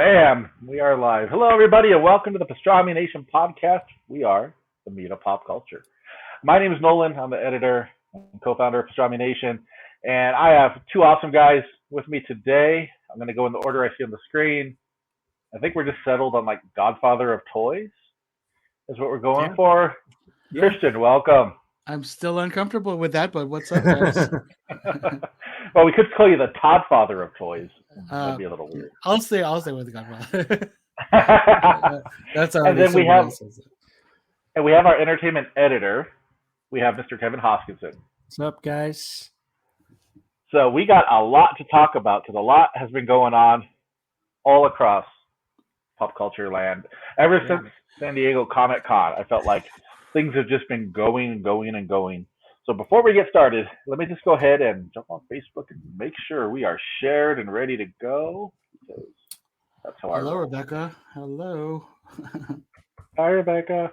Bam! We are live. Hello, everybody, and welcome to the Pastrami Nation Podcast. We are the meat of pop culture. My name is Nolan. I'm the editor and co-founder of Pastrami Nation, and I have two awesome guys with me today. I'm going to go in the order I see on the screen. I think we're just settled on like Godfather of Toys is what we're going for. Yeah. Christian, welcome. I'm still uncomfortable with that, but what's up, guys? Well, we could call you the Toddfather of Toys. That'd be a little weird. I'll stay with the Godfather. That's and then we have our entertainment editor. We have Mr. Kevin Hoskinson. What's up, guys? So we got a lot to talk about because a lot has been going on all across pop culture land ever since San Diego Comic-Con. I felt like things have just been going and going and going. So before we get started, let me just go ahead and jump on Facebook and make sure we are shared and ready to go. That's how Hello, Rebecca. Hello. Hi, Rebecca.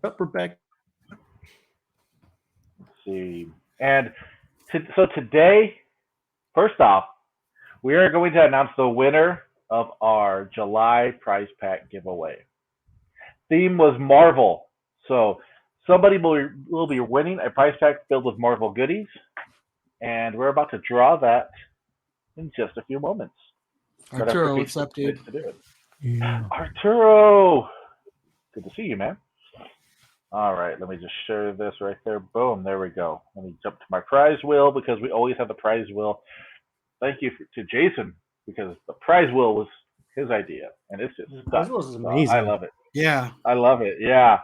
What's up, Rebecca? Let's see. And so today, first off, we are going to announce the winner of our July prize pack giveaway. Theme was Marvel. So somebody will be winning a prize pack filled with Marvel goodies. And we're about to draw that in just a few moments. Arturo, what's up, dude? Yeah. Arturo! Good to see you, man. All right, let me just share this right there. Boom, there we go. Let me jump to my prize wheel because we always have the prize wheel. Thank you to Jason because the prize wheel was his idea. And it's just prize wheel is amazing. I love it. Yeah. I love it. Yeah.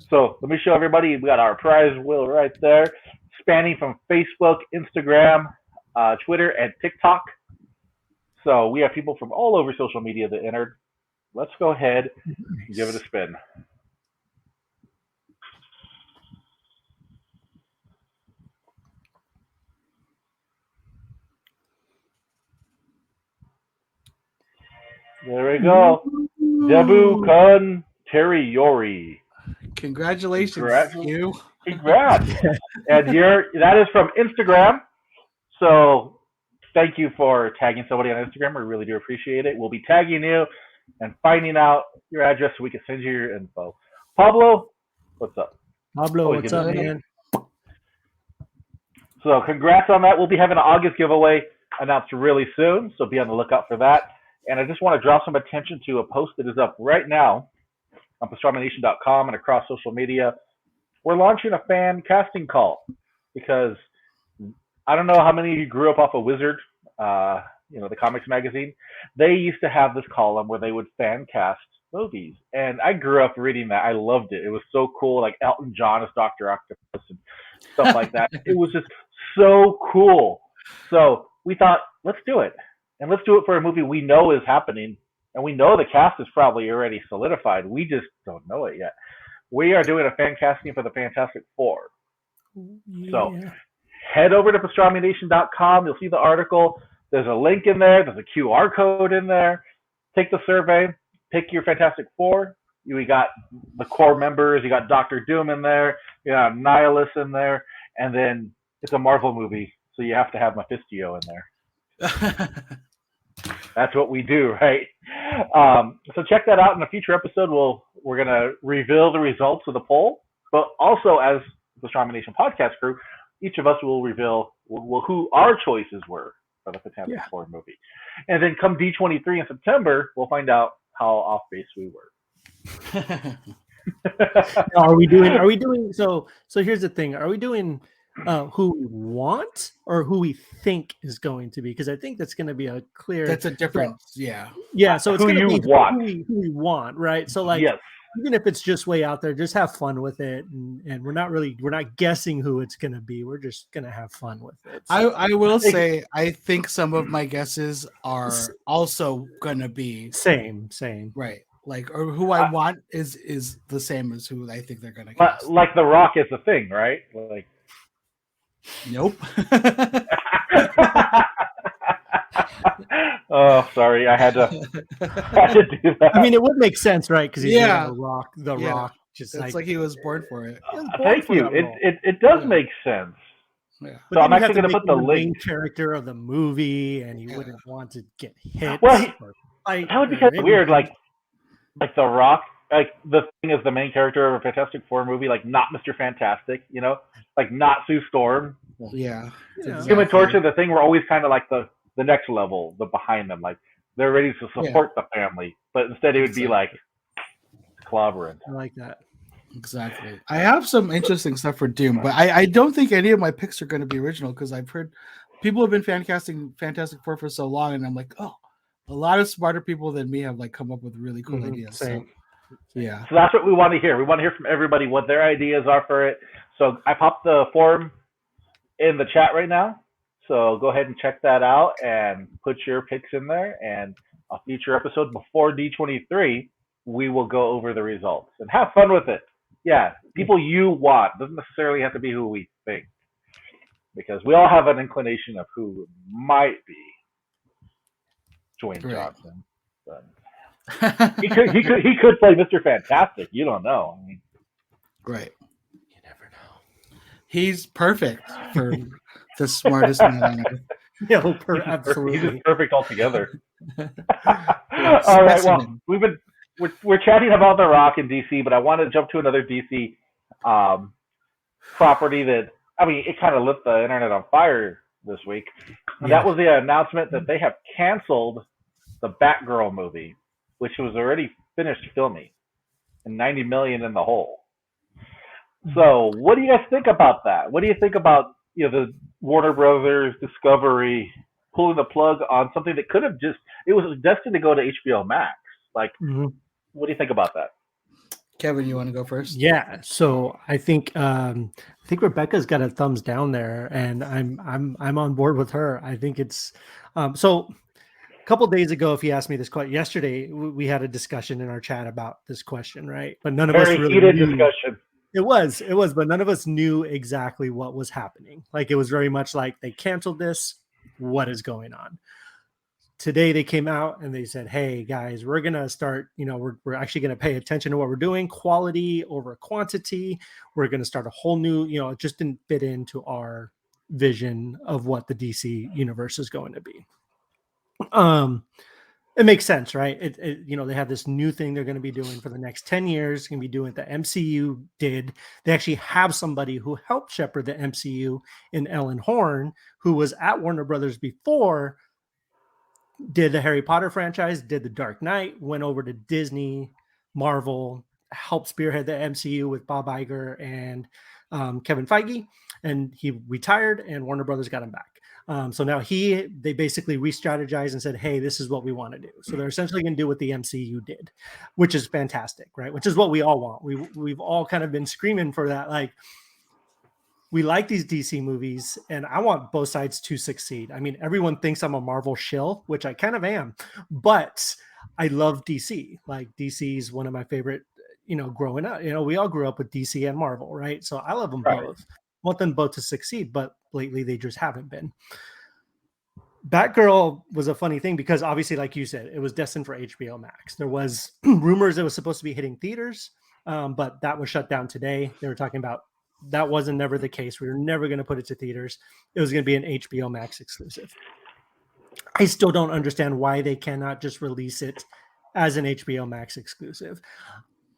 So let me show everybody. We got our prize wheel right there, spanning from Facebook, Instagram, Twitter, and TikTok. So we have people from all over social media that entered. Let's go ahead and give it a spin. There we go. Debu Conteriori. Congratulations, you. Congrats. And that is from Instagram. So thank you for tagging somebody on Instagram. We really do appreciate it. We'll be tagging you and finding out your address so we can send you your info. Pablo, what's up? Pablo, what's up, man? So congrats on that. We'll be having an August giveaway announced really soon, so be on the lookout for that. And I just want to draw some attention to a post that is up right now on pastramination.com and across social media. We're launching a fan casting call because I don't know how many of you grew up off of Wizard, the comics magazine. They used to have this column where they would fan cast movies. And I grew up reading that. I loved it. It was so cool, like Elton John as Dr. Octopus and stuff like that. It was just so cool. So we thought, let's do it. And let's do it for a movie we know is happening. And we know the cast is probably already solidified. We just don't know it yet. We are doing a fan casting for the Fantastic Four. Yeah. So head over to pastramination.com. You'll see the article. There's a link in there. There's a QR code in there. Take the survey. Pick your Fantastic Four. We got the core members. You got Doctor Doom in there. You got Nihilus in there. And then it's a Marvel movie, so you have to have Mephisto in there. That's what we do, right? So check that out in a future episode. We're going to reveal the results of the poll, but also as the Pastrami Nation podcast crew, each of us will reveal who our choices were for the Fantastic Four movie. And then come D23 in September, we'll find out how off base we were. Are we doing so here's the thing. Are we doing who we want or who we think is going to be? Because I think that's going to be a clear. That's a difference. Yeah. So it's going to be who we want, right? So like, even if it's just way out there, just have fun with it, and we're not guessing who it's going to be. We're just going to have fun with it. So. I will say I think some of my guesses are also going to be same, right? Like, or who I want is the same as who I think they're going to guess. Like The Rock is the thing, right? Like. Nope. Oh, sorry. I had to do that. I mean, it would make sense, right? Because he's The Rock. Just it's like he was born for it. Thank you. It does make sense. Yeah. So I'm actually going to put the main character of the movie, and he wouldn't want to get hit. Well, fight. That would be kind of weird. Like The Rock, like the thing is the main character of a Fantastic Four movie, like not Mr. Fantastic, like not Sue Storm. Yeah. Exactly. Human Torch and the Thing were always kind of like the next level, the behind them, like they're ready to support the family, but instead it would be like clobbering. I like that. Exactly. I have some interesting stuff for Doom, but I don't think any of my picks are going to be original because I've heard people have been casting Fantastic Four for so long, and I'm like, oh, a lot of smarter people than me have like come up with really cool ideas. So, yeah. So that's what we want to hear. We want to hear from everybody what their ideas are for it. So I popped the form in the chat right now. So go ahead and check that out and put your picks in there. And a future episode before D23, we will go over the results and have fun with it. Yeah, people you want. Doesn't necessarily have to be who we think, because we all have an inclination of who it might be. Dwayne Johnson. But he could play Mr. Fantastic. You don't know. I mean, right. You never know. He's perfect for the smartest man on earth. Yeah, absolutely. He's just perfect altogether. All right. Well, we're chatting about The Rock in DC, but I want to jump to another DC property that, I mean, it kind of lit the internet on fire this week. And that was the announcement that they have canceled the Batgirl movie, which was already finished filming and $90 million in the hole. So what do you guys think about that? What do you think about the Warner Brothers Discovery pulling the plug on something that could have it was destined to go to HBO Max? Like, what do you think about that? Kevin, you want to go first? Yeah. So I think Rebecca's got a thumbs down there, and I'm on board with her. I think it's so. A couple of days ago, if you asked me this question, yesterday we had a discussion in our chat about this question, right? But none of us really heated discussion. It was, but none of us knew exactly what was happening. Like, it was very much like they canceled this. What is going on? Today they came out and they said, hey guys, we're going to start, we're actually going to pay attention to what we're doing, quality over quantity. We're going to start a whole new, it just didn't fit into our vision of what the DC universe is going to be. It makes sense, right? They have this new thing they're going to be doing for the next 10 years, going to be doing what the MCU did. They actually have somebody who helped shepherd the MCU in Ellen Horn, who was at Warner Brothers before, did the Harry Potter franchise, did the Dark Knight, went over to Disney, Marvel, helped spearhead the MCU with Bob Iger and Kevin Feige, and he retired and Warner Brothers got him back. So now they basically re-strategized and said, hey, this is what we want to do. So they're essentially going to do what the MCU did, which is fantastic, right? Which is what we all want. We've all kind of been screaming for that. Like, we like these DC movies, and I want both sides to succeed. I mean, everyone thinks I'm a Marvel shill, which I kind of am, but I love DC. Like, DC is one of my favorite, growing up. We all grew up with DC and Marvel, right? So I love them both. Want them both to succeed, but lately they just haven't been. Batgirl was a funny thing because obviously, like you said, it was destined for HBO Max. There was rumors it was supposed to be hitting theaters, but that was shut down today. They were talking about that wasn't never the case. We were never going to put it to theaters. It was going to be an HBO Max exclusive. I still don't understand why they cannot just release it as an HBO Max exclusive.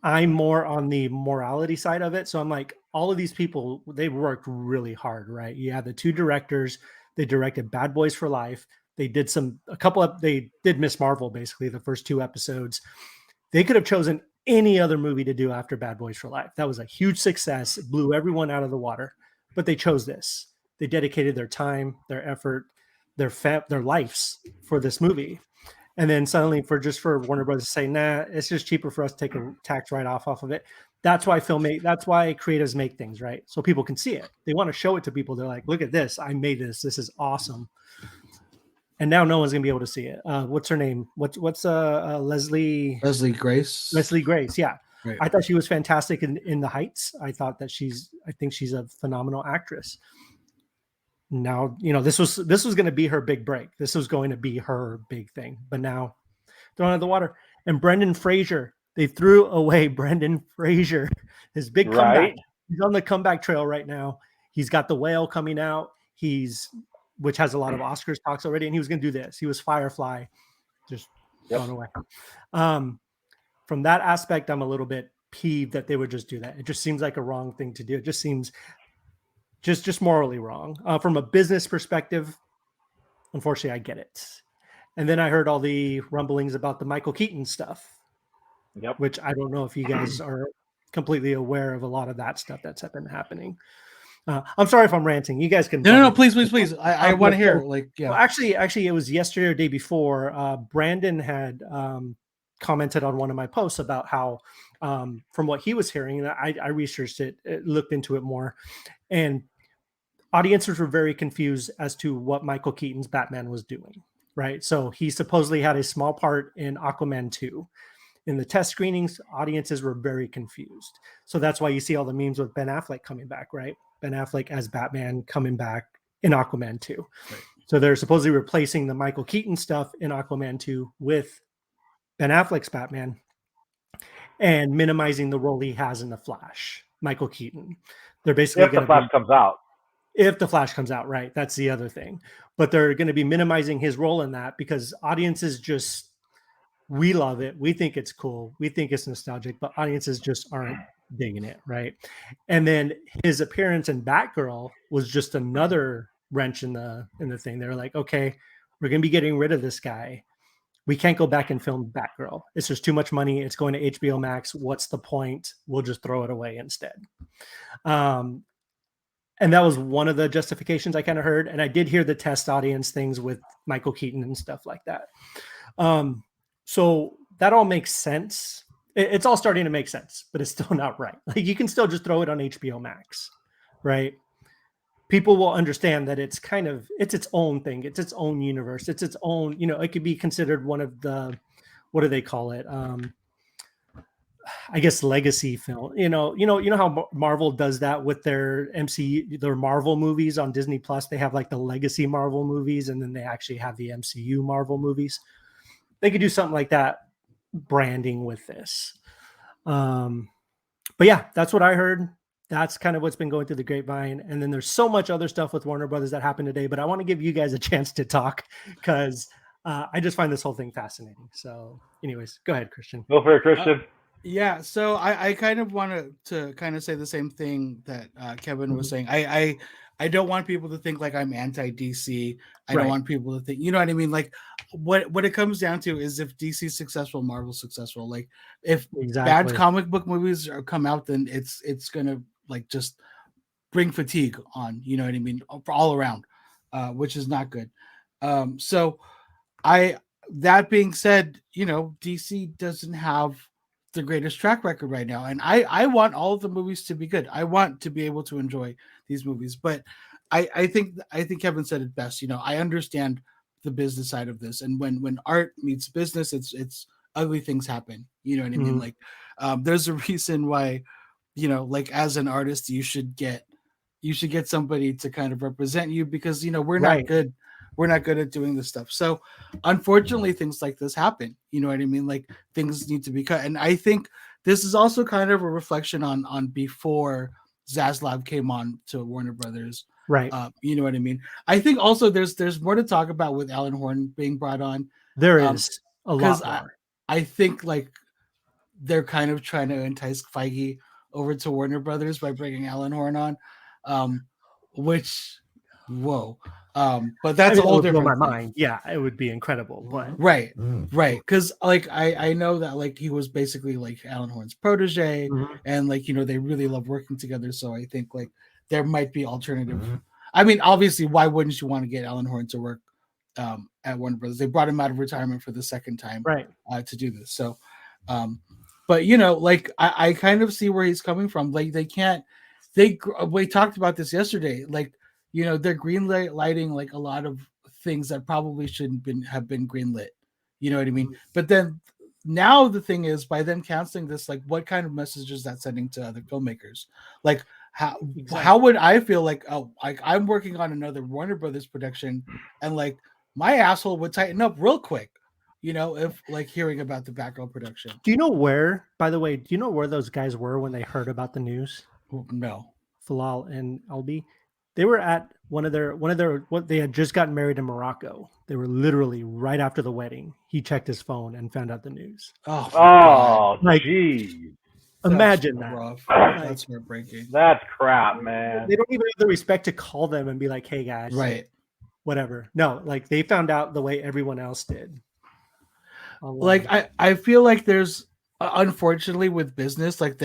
I'm more on the morality side of it. So I'm like, all of these people, they worked really hard, right? You have the two directors. They directed Bad Boys for Life. They did they did Miss Marvel, basically, the first 2 episodes. They could have chosen any other movie to do after Bad Boys for Life. That was a huge success. It blew everyone out of the water, but they chose this. They dedicated their time, their effort, their lives for this movie. And then suddenly for Warner Brothers to say, nah, it's just cheaper for us to take a tax write-off of it. That's why creatives make things, right? So people can see it. They want to show it to people. They're like, look at this. I made this. This is awesome. And now no one's going to be able to see it. What's her name? What's Leslie Grace? Leslie Grace. Yeah. Right. I thought she was fantastic in The Heights. I think she's a phenomenal actress. Now, this was going to be her big break. This was going to be her big thing, but now thrown out of the water. And Brendan Fraser, they threw away Brendan Fraser, his big comeback. He's on the comeback trail right now. He's got The Whale coming out. Which has a lot of Oscars talks already. And he was going to do this. He was Firefly. Just Going away. From that aspect, I'm a little bit peeved that they would just do that. It just seems like a wrong thing to do. It just seems just morally wrong. From a business perspective, unfortunately, I get it. And then I heard all the rumblings about the Michael Keaton stuff, which I don't know if you guys are completely aware of a lot of that stuff that's been happening. I'm sorry if I'm ranting. You guys can. No, please. I want to hear. Well, actually, it was yesterday or day before. Brandon had commented on one of my posts about how, from what he was hearing, and I researched it, looked into it more, and audiences were very confused as to what Michael Keaton's Batman was doing. Right, so he supposedly had a small part in Aquaman 2. In the test screenings, audiences were very confused. So that's why you see all the memes with Ben Affleck coming back, right? Ben Affleck as Batman coming back in Aquaman 2. Right. So they're supposedly replacing the Michael Keaton stuff in Aquaman 2 with Ben Affleck's Batman and minimizing the role he has in The Flash, Michael Keaton. They're basically if the Flash comes out. If the Flash comes out, right? That's the other thing. But they're going to be minimizing his role in that because audiences just, we love it. We think it's cool. We think it's nostalgic, but audiences just aren't digging it, right? And then his appearance in Batgirl was just another wrench in the thing. They're like, okay, we're going to be getting rid of this guy. We can't go back and film Batgirl. It's just too much money. It's going to HBO Max. What's the point? We'll just throw it away instead. And that was one of the justifications I kind of heard. And I did hear the test audience things with Michael Keaton and stuff like that. So that all makes sense. It's all starting to make sense, but it's still not right. Like you can still just throw it on HBO Max, right? People will understand that it's its own thing. It's its own universe. It's its own, it could be considered one of the, what do they call it? I guess legacy film. You know how Marvel does that with their MCU, their Marvel movies on Disney Plus. They have like the legacy Marvel movies, and then they actually have the MCU Marvel movies. They could do something like that, branding with this. But yeah, that's what I heard. That's kind of what's been going through the grapevine. And then there's so much other stuff with Warner Brothers that happened today. But I want to give you guys a chance to talk because I just find this whole thing fascinating. So, anyways, go ahead, Christian. Go for it, Christian. Yeah, so I kind of want to kind of say the same thing that Kevin was saying. I don't want people to think like I'm anti-DC. I don't want people to think, you know what I mean? Like what it comes down to is if DC's successful, Marvel's successful. Like if bad comic book movies come out, then it's gonna like just bring fatigue on, you know what I mean, all around, which is not good. So that being said, DC doesn't have the greatest track record right now, and I want all of the movies to be good. I want to be able to enjoy these movies, but I think Kevin said it best. I understand the business side of this, and when art meets business, it's ugly things happen. You know what I mean? Like there's a reason why, like as an artist, you should get somebody to kind of represent you because we're not good. We're not good at doing this stuff. So unfortunately, things like this happen. You know what I mean? Like things need to be cut. And I think this is also kind of a reflection on before Zaslav came on to Warner Brothers. Right. You know what I mean? I think also there's more to talk about with Alan Horn being brought on. There is a lot more. I think like they're kind of trying to entice Feige over to Warner Brothers by bringing Alan Horn on, which, whoa. But that's a whole different my mind. Yeah, it would be incredible. But right. Because like I know that like he was basically like Alan Horn's protege, and like they really love working together. So I think like there might be alternative. I mean, obviously, why wouldn't you want to get Alan Horn to work at Warner Brothers? They brought him out of retirement for the second time, right? To do this. So, but like I kind of see where he's coming from. Like we talked about this yesterday. Like. They're green lighting like a lot of things that probably shouldn't have been greenlit. You know what I mean? But then now the thing is, by them canceling this, like what kind of message is that sending to other filmmakers? Like how would I feel like, oh, like I'm working on another Warner Brothers production and like my asshole would tighten up real quick, if like hearing about the Batgirl production. By the way, do you know where those guys were when they heard about the news? No. Falal and Albi. They were at one of their what they had just gotten married in Morocco. They were literally right after the wedding. He checked his phone and found out the news. Oh, Oh, Like, geez. Imagine that's that. rough. Like, That's heartbreaking. That's crap, man. They don't even have the respect to call them and be like, "Hey guys, Right. whatever." No, like they found out the way everyone else did. Like I feel like there's unfortunately with business, like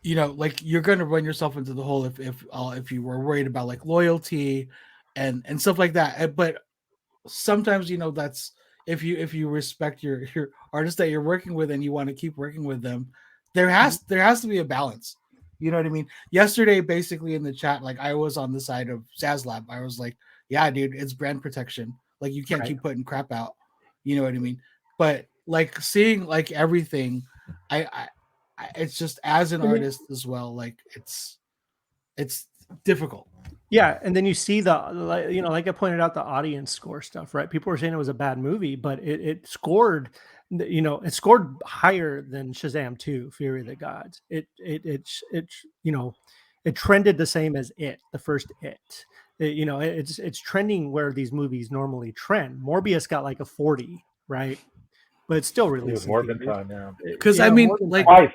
like you're going to run yourself into the hole if you were worried about like loyalty and stuff like that. But sometimes that's if you respect your artist that you're working with and you want to keep working with them, there has to be a balance. You know what I mean? Yesterday, basically in the chat, like I was on the side of Zaslab. I was like, yeah, dude, it's brand protection. Like you can't keep putting crap out. You know what I mean? But like seeing like everything, I it's just as an artist as well. Like it's difficult. Yeah, and then you see like I pointed out, the audience score stuff, right? People were saying it was a bad movie, but it scored, it scored higher than Shazam 2, Fury of the Gods. It trended the same as the first It. It's trending where these movies normally trend. Morbius got like a 40, right? But it's still releasing. More than time, yeah. Because I mean, like, twice.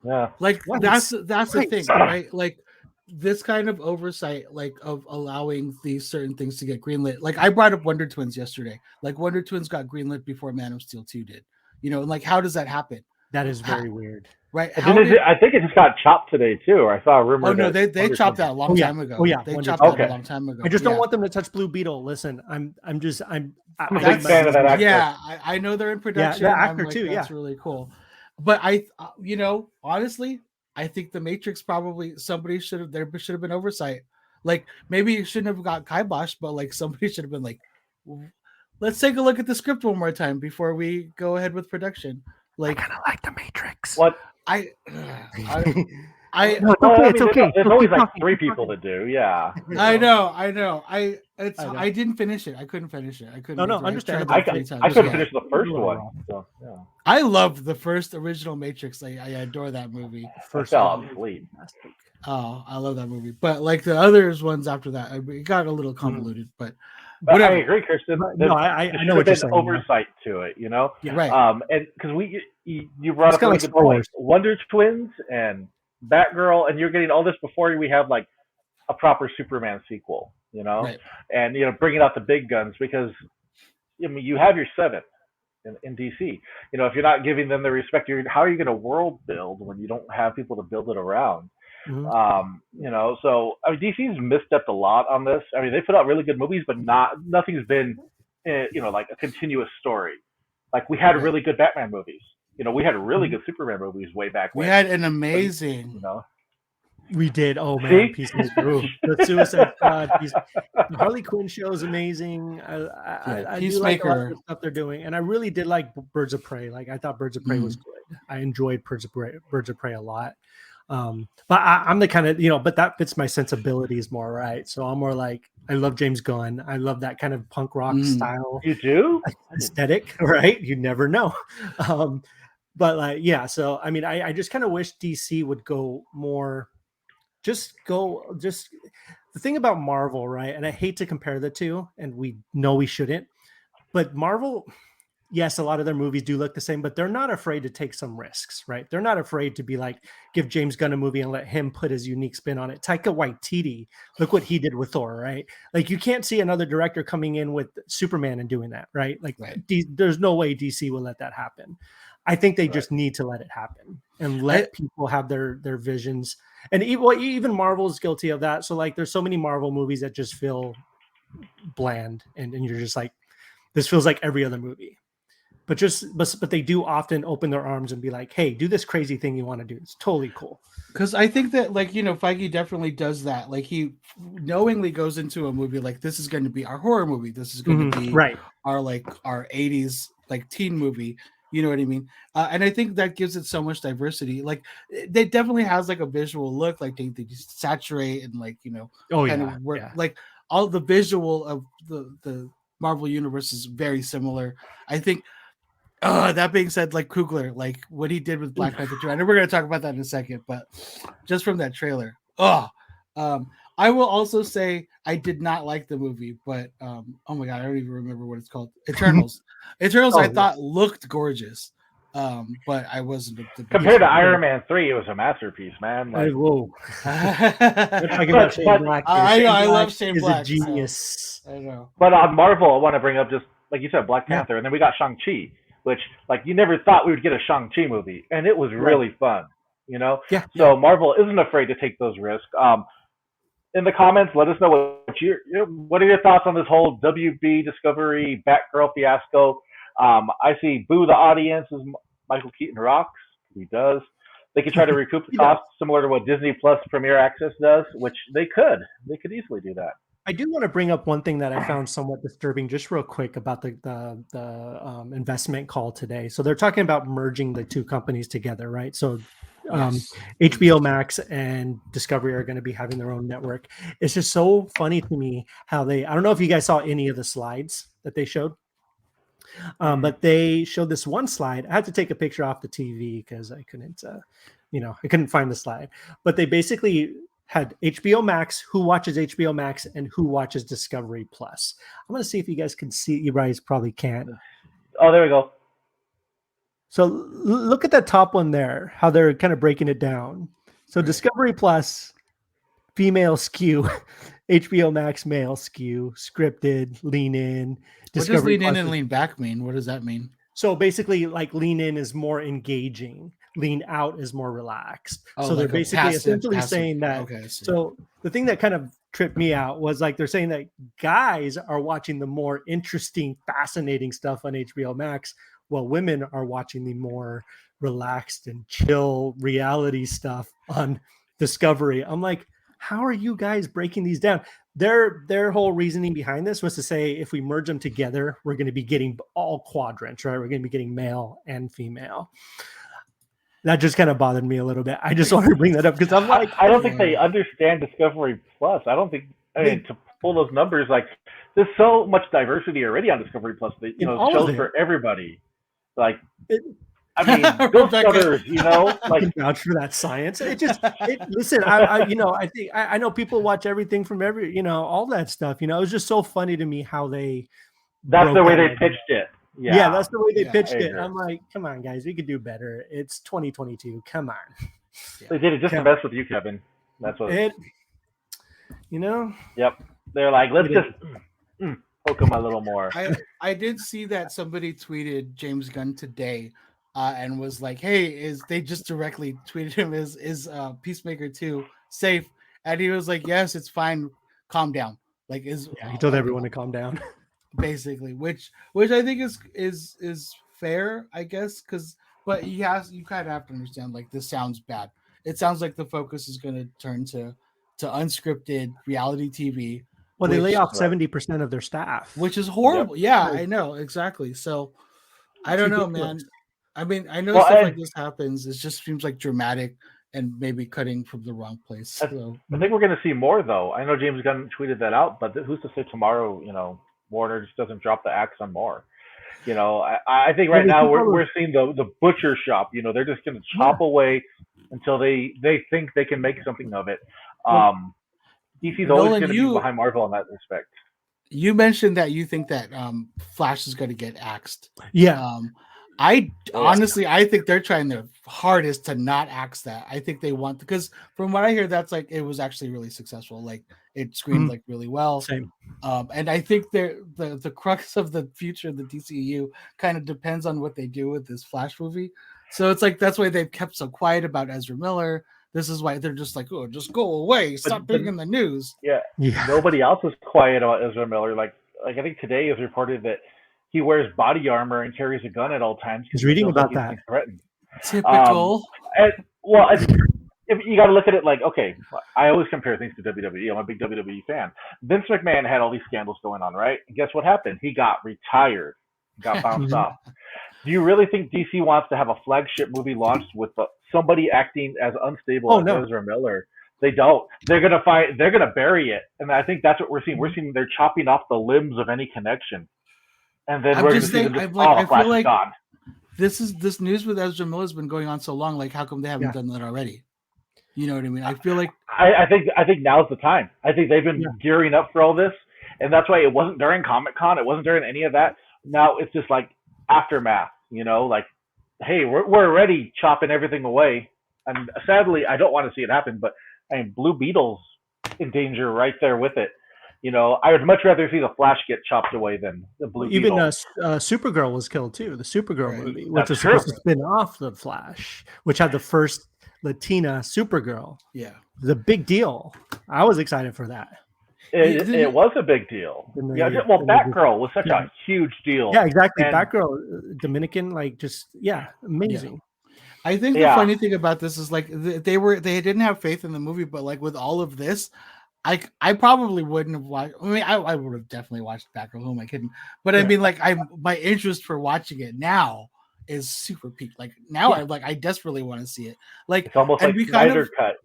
Yeah, like that's the thing, right? Like this kind of oversight, like of allowing these certain things to get greenlit. Like I brought up Wonder Twins yesterday. Like Wonder Twins got greenlit before Man of Steel 2 did. And like how does that happen? That is very weird. Right. I think it just got chopped today too, or I saw a rumor. Oh no, they chopped that a long time ago. Oh yeah, they chopped that a long time ago. I just don't want them to touch Blue Beetle. Listen, I'm a big fan of that actor. Yeah, I know they're in production. Yeah, the actor like, too. That's really cool. But honestly, I think the Matrix probably there should have been oversight. Like maybe you shouldn't have got kibosh, but like somebody should have been like, let's take a look at the script one more time before we go ahead with production. Like I kind of like the Matrix. What? No, it's okay. There's always like 3 people to do. Yeah. I know. I didn't finish it. I couldn't finish it. I couldn't. No, understand. I couldn't finish the first one. So, yeah. I loved the first original Matrix. I adore that movie. First fell asleep. Oh, I love that movie. But like the others ones after that, it got a little convoluted. But whatever. I agree, Kristen. I know what you're saying. Oversight to it, Yeah. Right. And because you brought up a good point. Wonder Twins and Batgirl, and you're getting all this before we have like a proper Superman sequel, Right. and bringing out the big guns, because you have your 7 in DC. If you're not giving them the respect, how are you going to world build when you don't have people to build it around? Mm-hmm. So I mean, DC's misstepped a lot on this. I mean, they put out really good movies, but nothing's been like a continuous story. Like we had really good Batman movies. We had really good Superman movies way back when. We had an amazing. We did. Oh man, the Suicide Squad. The Harley Quinn show is amazing. I do like a lot of the stuff they're doing, and I really did like Birds of Prey. Like I thought Birds of Prey was good. I enjoyed Birds of Prey a lot. But I'm the kind of but that fits my sensibilities more, right? So I'm more like I love James Gunn. I love that kind of punk rock style. You do? Aesthetic, right? You never know. But like so I mean I just kind of wish DC would go more. Just the thing about Marvel, right? And I hate to compare the two, and we know we shouldn't, but Marvel, yes, a lot of their movies do look the same, but they're not afraid to take some risks, right? They're not afraid to be like, give James Gunn a movie and let him put his unique spin on it. Taika Waititi, look what he did with Thor, right? Like you can't see another director coming in with Superman and doing that, right? Like there's no way DC will let that happen. I think they just need to let it happen and let people have their visions. And even Marvel is guilty of that. So like, there's so many Marvel movies that just feel bland, and you're just like, this feels like every other movie. But they do often open their arms and be like, hey, do this crazy thing you want to do. It's totally cool. Because I think that Feige definitely does that. Like he knowingly goes into a movie like this is going to be our horror movie. This is going to be our 80s like teen movie. You know what I mean? And I think that gives it so much diversity. Like they definitely has like a visual look, like they just saturate and like, like all the visual of the Marvel universe is very similar. I think that being said, like Coogler, like what he did with Black Panther 2, I know we're going to talk about that in a second, but just from that trailer. I will also say I did not like the movie, but oh my god, I don't even remember what it's called. Eternals. Eternals, I thought looked gorgeous, but I wasn't the Compared to Iron Man 3, it was a masterpiece, man. Like, whoa! I love Shane Black. He's a genius. So, I know. But on Marvel, I want to bring up just like you said, Black Panther, and then we got Shang-Chi, which like you never thought we would get a Shang-Chi movie, and it was really fun. You know, So Marvel isn't afraid to take those risks. In the comments, let us know what are your thoughts on this whole WB Discovery Batgirl fiasco. I see boo the audience as Michael Keaton rocks. He does. They could try to recoup the cost similar to what Disney Plus Premier Access does, which they could. They could easily do that. I do want to bring up one thing that I found somewhat disturbing, just real quick, about the investment call today. So they're talking about merging the two companies together, right? So HBO Max and Discovery are going to be having their own network. It's just so funny to me how I don't know if you guys saw any of the slides that they showed, but they showed this one slide. I had to take a picture off the TV because I couldn't, I couldn't find the slide. But they basically had HBO Max, who watches HBO Max, and who watches Discovery Plus. I'm going to see if you guys can see. You guys probably can't. Oh, there we go. So look at that top one there, how they're kind of breaking it down. So Discovery Plus, female skew, HBO Max, male skew, scripted, lean in. What does lean in and lean back mean? What does that mean? So basically, like lean in is more engaging, lean out is more relaxed. So like they're basically essentially saying that. Okay, so the thing that kind of tripped me out was like they're saying that guys are watching the more interesting, fascinating stuff on HBO Max, while women are watching the more relaxed and chill reality stuff on Discovery. I'm like, how are you guys breaking these down? Their whole reasoning behind this was to say, if we merge them together, we're going to be getting all quadrants, right? We're going to be getting male and female. That just kind of bothered me a little bit. I just wanted to bring that up because I'm like, I don't think they understand Discovery Plus. I mean, to pull those numbers, like there's so much diversity already on Discovery Plus that, shows for everybody. Like, I mean, Ghostbusters, like I can vouch for that science. Listen, I think I know people watch everything from all that stuff. It was just so funny to me how that's the way they pitched it. Yeah, that's the way they pitched it. I'm like, come on, guys, we could do better. It's 2022. Come on. They did it just to mess with you, Kevin. That's what it. Yep. They're like, let's just poke them a little more. I did see that somebody tweeted James Gunn today, and was like, "Hey, they just directly tweeted him is Peacemaker 2 safe?" And he was like, "Yes, it's fine. Calm down." Like, he told everyone to calm down. Basically, which I think is fair, I guess, but you kind of have to understand, like, this sounds bad. It sounds like the focus is going to turn to unscripted reality TV. Well, they lay off 70% of their staff, which is horrible. Yep. Yeah, I know, exactly. So I don't know, man. I mean, I know stuff like this happens. It just seems like dramatic and maybe cutting from the wrong place. So. I think we're going to see more, though. I know James Gunn tweeted that out, but who's to say tomorrow, Warner just doesn't drop the axe on more. I think right now we're seeing the butcher shop. They're just going to chop away until they think they can make something of it. DC's always going to be behind Marvel in that respect. You mentioned that you think that Flash is going to get axed. Yeah. Honestly, I think they're trying their hardest to not axe that. I think they want, because from what I hear, that's like, it was actually really successful. Like, it screened like really well. Same. And I think the crux of the future of the DCEU kind of depends on what they do with this Flash movie. So it's like, that's why they've kept so quiet about Ezra Miller. This is why they're just like, oh, just go away. Stop being in the news. Yeah. Nobody else is quiet about Ezra Miller. Like I think today is reported that he wears body armor and carries a gun at all times. He's reading about that. Threatened. Typical. If you got to look at it like, okay, I always compare things to WWE. I'm a big WWE fan. Vince McMahon had all these scandals going on, right? And guess what happened? He got retired, got bounced off. Do you really think DC wants to have a flagship movie launched with somebody acting as unstable as Ezra Miller? They don't. They're gonna bury it, and I think that's what we're seeing. We're seeing they're chopping off the limbs of any connection, and then we're going to see them just I feel like gone. This news with Ezra Miller has been going on so long. Like, how come they haven't done that already? You know what I mean? I feel like I think now's the time. I think they've been gearing up for all this, and that's why it wasn't during Comic Con. It wasn't during any of that. Now it's just like aftermath. Like, hey, we're already chopping everything away, and sadly, I don't want to see it happen. But I mean, Blue Beetle's in danger right there with it. I would much rather see the Flash get chopped away than the Blue Even Beetle. Supergirl was killed too. The Supergirl movie, which That's was true. supposed to spin off the Flash, which had the first Latina Supergirl. Yeah. The big deal. I was excited for that. It was a big deal. Batgirl was such a huge deal. Yeah, exactly. And Batgirl, Dominican, amazing. Yeah. I think the funny thing about this is like they didn't have faith in the movie, but like with all of this, I probably wouldn't have watched. I mean, I would have definitely watched Batgirl. Who am I kidding? But I mean, like my interest for watching it now is super peaked. Like now, I desperately want to see it. Like it's almost like Snyder cut,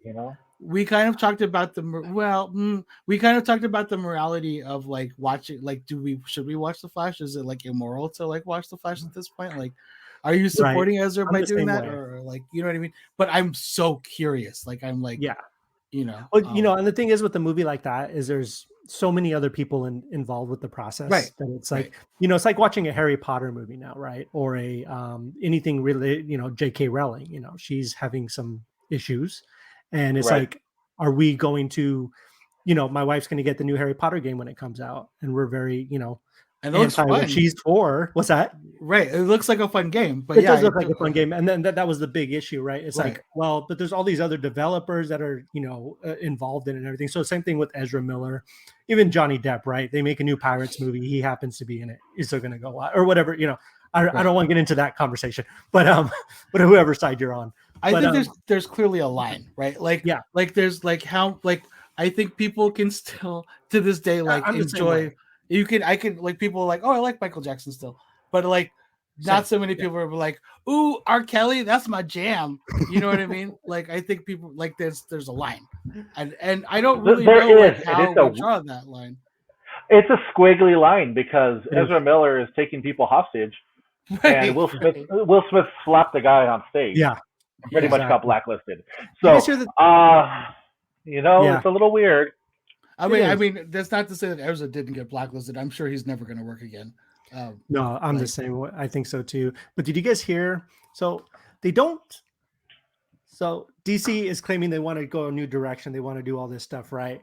We kind of talked about we kind of talked about the morality of like watching. Like, should we watch the Flash? Is it like immoral to like watch the Flash at this point? Like, are you supporting Ezra by doing that, or like, you know what I mean? But I'm so curious. Like, I'm like, Well, and the thing is with a movie like that is there's so many other people involved with the process, right? That it's like, it's like watching a Harry Potter movie now, right? Or a anything really, J.K. Rowling, she's having some issues, and it's like, are we going to, my wife's going to get the new Harry Potter game when it comes out, and we're very, and it looks fun. She's for what's that? Right. It looks like a fun game, but it does look like a fun game. And then that was the big issue, right? It's like, well, but there's all these other developers that are, involved in it and everything. So same thing with Ezra Miller, even Johnny Depp, right? They make a new Pirates movie. He happens to be in it. Is there going to go or whatever? I don't want to get into that conversation, but whoever side you're on, I think there's clearly a line, right? Like, like there's like how, like, I think people can still to this day, like enjoy. I can like people are like, oh, I like Michael Jackson still, but like not so many people are like, ooh, R. Kelly, that's my jam. You know what I mean? Like, I think people like there's a line, and I don't really know how to draw that line. It's a squiggly line because Ezra Miller is taking people hostage, and Will Smith slapped the guy on stage. Yeah, pretty much got blacklisted. So, it's a little weird. I mean, that's not to say that Ezra didn't get blacklisted. I'm sure he's never going to work again. No, I'm the same. I think so too. But did you guys hear? So they don't. So DC is claiming they want to go a new direction. They want to do all this stuff, right?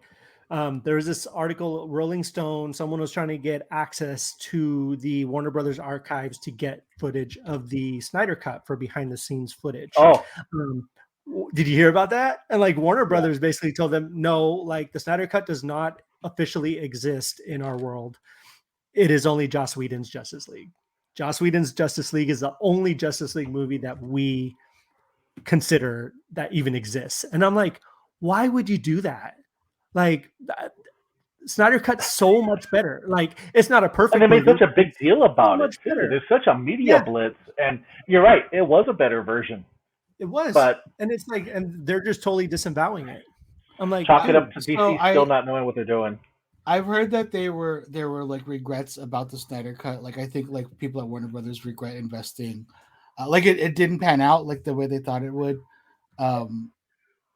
There was this article, Rolling Stone. Someone was trying to get access to the Warner Brothers archives to get footage of the Snyder Cut for behind-the-scenes footage. Oh. Did you hear about that? And like Warner Brothers basically told them, no, like the Snyder Cut does not officially exist in our world. It is only Joss Whedon's Justice League. Joss Whedon's Justice League is the only Justice League movie that we consider that even exists. And I'm like, why would you do that? Like, Snyder Cut's so much better. Like, it's not a perfect movie. And they made such movie. a big deal about it. There's such a media blitz. And you're right, it was a better version. It was, and it's like, and they're just totally disavowing it. I'm like, chalk it up to DC still not knowing what they're doing. I've heard that there were like regrets about the Snyder Cut. Like, I think like people at Warner Brothers regret investing. Like it didn't pan out like the way they thought it would. And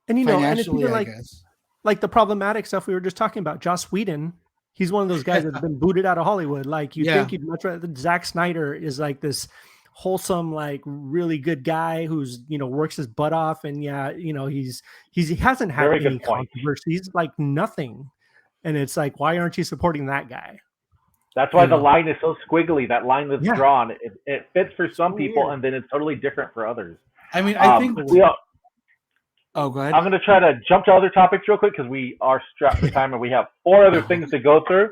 and it's even like the problematic stuff we were just talking about. Joss Whedon, he's one of those guys that's been booted out of Hollywood. Like you think you'd much rather. Zack Snyder is like this wholesome, like really good guy who's works his butt off, and he hasn't had any controversies, like nothing. And it's like, why aren't you supporting that guy? That's why the line is so squiggly. That line that's drawn, it fits for some people, and then it's totally different for others. I mean, I think go ahead. I'm going to try to jump to other topics real quick because we are strapped for time and we have 4 other things to go through.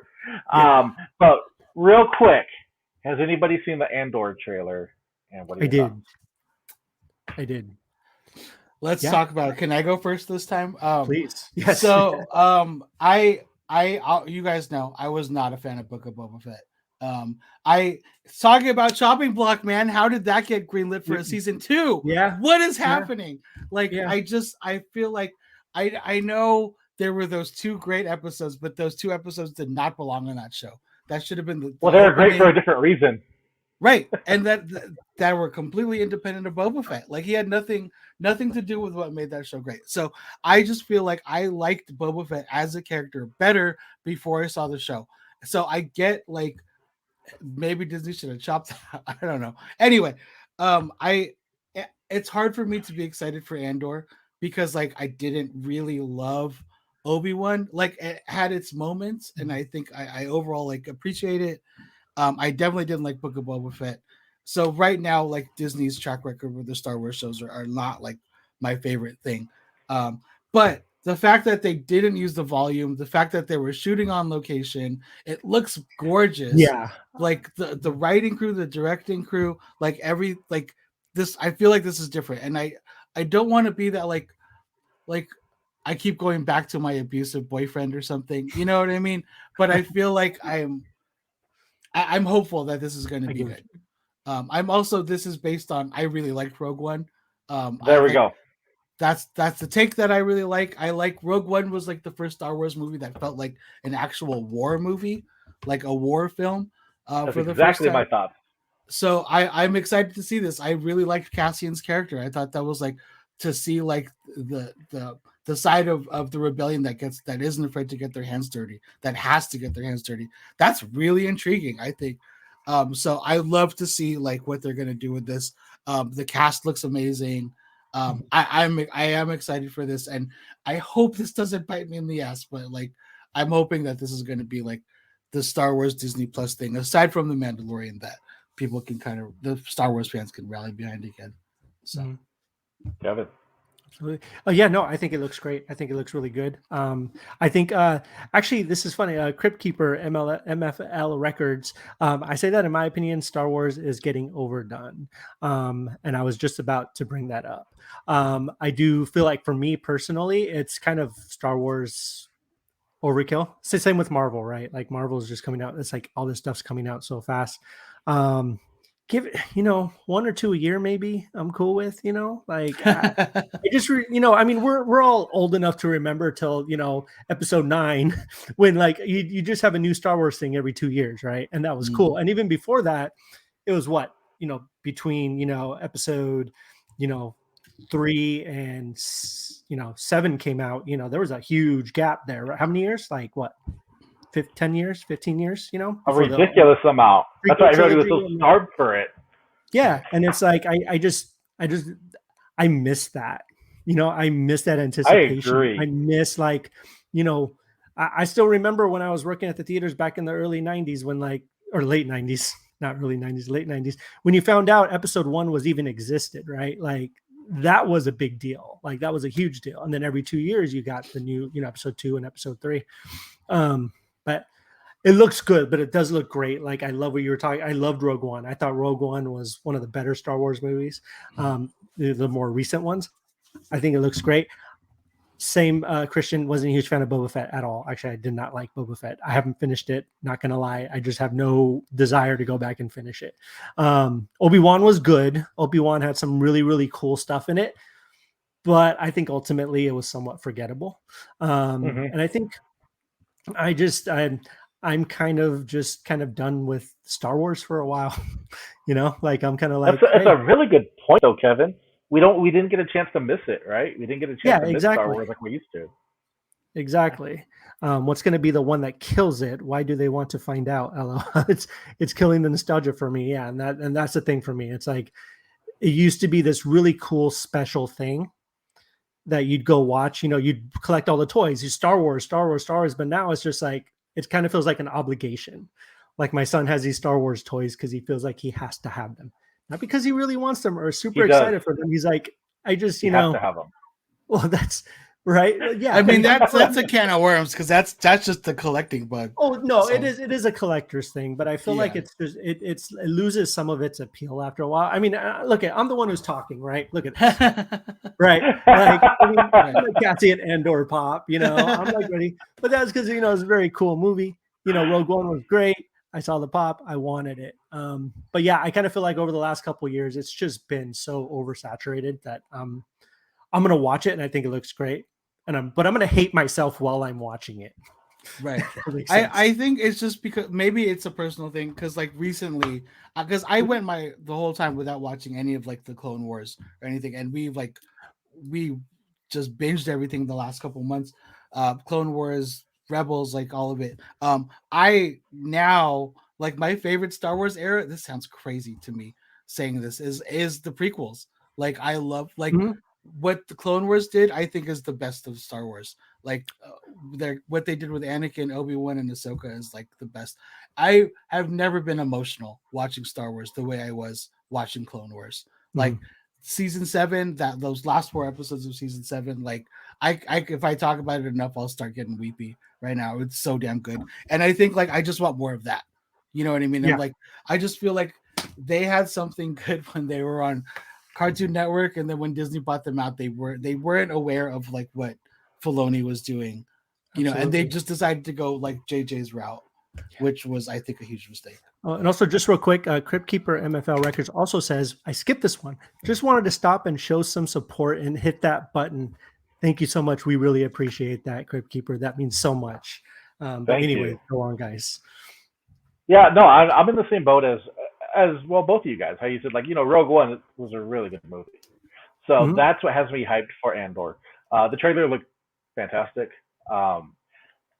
But real quick, has anybody seen the Andor trailer? And what I did. Let's talk about it. Can I go first this time? Please. Yes. So, I you guys know I was not a fan of Book of Boba Fett. Talking about chopping block, man. How did that get greenlit for a season 2? Yeah. What is happening? Like, I feel like I know there were those 2 great episodes, but those 2 episodes did not belong on that show. That should have been they're great for a different reason. Right, and that were completely independent of Boba Fett. Like he had nothing to do with what made that show great. So I just feel like I liked Boba Fett as a character better before I saw the show. So I get like maybe Disney should have chopped that. I don't know. Anyway, it's hard for me to be excited for Andor because like I didn't really love Obi-Wan. Like it had its moments, and I think I overall like appreciate it. I definitely didn't like Book of Boba Fett. So right now, like Disney's track record with the Star Wars shows are not like my favorite thing. But the fact that they didn't use the volume, the fact that they were shooting on location, it looks gorgeous. Yeah. Like the writing crew, the directing crew, like this, I feel like this is different. And I don't want to be that like I keep going back to my abusive boyfriend or something. You know what I mean? But I feel like I'm hopeful that this is going to be good. I'm also, this is based on, I really liked Rogue One. There we go. That's the take that I really like. I like Rogue One was like the first Star Wars movie that felt like an actual war movie, like a war film. That's for the exactly first time. my thoughts. So I'm excited to see this. I really liked Cassian's character. I thought that was like to see like the side of the rebellion that isn't afraid to get their hands dirty, that has to get their hands dirty. That's really intriguing, I think. So I love to see like what they're gonna do with this. The cast looks amazing. I am excited for this, and I hope this doesn't bite me in the ass, but like I'm hoping that this is gonna be like the Star Wars Disney Plus thing, aside from the Mandalorian, that people can the Star Wars fans can rally behind again. So Kevin. Absolutely. Oh yeah, no, I think it looks great. I think it looks really good. I think actually this is funny. Crypt Keeper MFL Records. I say that in my opinion, Star Wars is getting overdone. And I was just about to bring that up. I do feel like for me personally, it's kind of Star Wars overkill. It's the same with Marvel, right? Like Marvel is just coming out. It's like all this stuff's coming out so fast. Give it, 1 or 2 a year, maybe I'm cool with, like I just, I mean, we're all old enough to remember till, episode 9 when like you just have a new Star Wars thing every 2 years. Right. And that was cool. And even before that, it was what, between, episode, 3 and, 7 came out, there was a huge gap there. Right? How many years? Like what? 10 years, 15 years, a ridiculous amount. That's why everybody was so starved for it. Yeah. And it's like, I miss that, I miss that anticipation. I agree. I miss like, I still remember when I was working at the theaters back in the early 90s or late 90s, not early 90s, late 90s, when you found out episode 1 was even existed, right? Like that was a big deal. Like that was a huge deal. And then every 2 years you got the new, episode 2 and episode 3. But it looks good, but it does look great. Like I love what you were talking. I loved Rogue One. I thought Rogue One was one of the better Star Wars movies. The more recent ones. I think it looks great. Same, Christian wasn't a huge fan of Boba Fett at all. Actually, I did not like Boba Fett. I haven't finished it. Not gonna lie. I just have no desire to go back and finish it. Obi-Wan was good. Obi-Wan had some really, really cool stuff in it, but I think ultimately it was somewhat forgettable. And I think I'm kind of done with Star Wars for a while, like I'm kind of like, that's a really good point though, Kevin. We didn't get a chance to miss it, right? We didn't get a chance to miss Star Wars like we used to. Exactly. What's going to be the one that kills it? Why do they want to find out? It's killing the nostalgia for me. Yeah. And that's the thing for me. It's like, it used to be this really cool, special thing that you'd go watch, you'd collect all the toys, Star Wars, but now it's just like, it kind of feels like an obligation. Like my son has these Star Wars toys because he feels like he has to have them, not because he really wants them or is super excited for them. He's like, I just, have to have them. Well, that's right. Yeah. I mean, that's a can of worms because that's just the collecting bug. Oh no, so. It is a collector's thing, but I feel like it loses some of its appeal after a while. I mean, look I'm the one who's talking, right? Look at this. Right. Like, I'm like Cassie and Andor pop, I'm like ready, but that's because, it's a very cool movie. Rogue One was great. I saw the pop. I wanted it. But yeah, I kind of feel like over the last couple of years, it's just been so oversaturated that I'm going to watch it and I think it looks great. But I'm going to hate myself while I'm watching it. Right. That makes sense. I think it's just because maybe it's a personal thing because like recently, because I went the whole time without watching any of like the Clone Wars or anything, and we just binged everything the last couple months, Clone Wars, Rebels, like all of it. I now like my favorite Star Wars era. This sounds crazy to me saying this is the prequels. Like I love like Mhm. what the Clone Wars did. I think is the best of Star Wars. Like what they did with Anakin, Obi-Wan, and Ahsoka is like the best. I have never been emotional watching Star Wars the way I was watching Clone Wars. Like season 7, those last 4 episodes of season 7, like I if I talk about it enough, I'll start getting weepy right now. It's so damn good. And I think like I just want more of that. You know what I mean? Yeah. I'm like, I just feel like they had something good when they were on Cartoon Network, and then when Disney bought them out, they weren't aware of like what Filoni was doing, you know, and they just decided to go like JJ's route, which was I think a huge mistake. And also, just real quick, Crypt Keeper MFL Records also says, I skipped this one. Just wanted to stop and show some support and hit that button. Thank you so much. We really appreciate that, Crypt Keeper. That means so much. But anyway, go on, guys. Yeah, no, I'm in the same boat as well, both of you guys. How you said, like, you know, Rogue One was a really good movie. So that's what has me hyped for Andor. The trailer looked fantastic. Out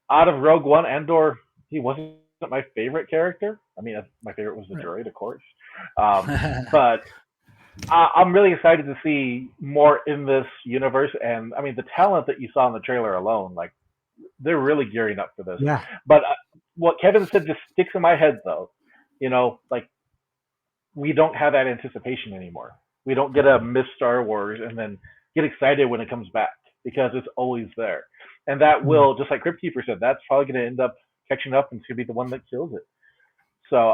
of Rogue One, Andor, he wasn't my favorite character. I mean, my favorite was the droid, of course. But I'm really excited to see more in this universe. And I mean, the talent that you saw in the trailer alone, like, they're really gearing up for this. Yeah. But what Kevin said just sticks in my head, though. You know, like, we don't have that anticipation anymore. We don't get a miss Star Wars and then get excited when it comes back because it's always there. And that will, just like Crypt Keeper said, that's probably going to end up catching up and it's going to be the one that kills it. So,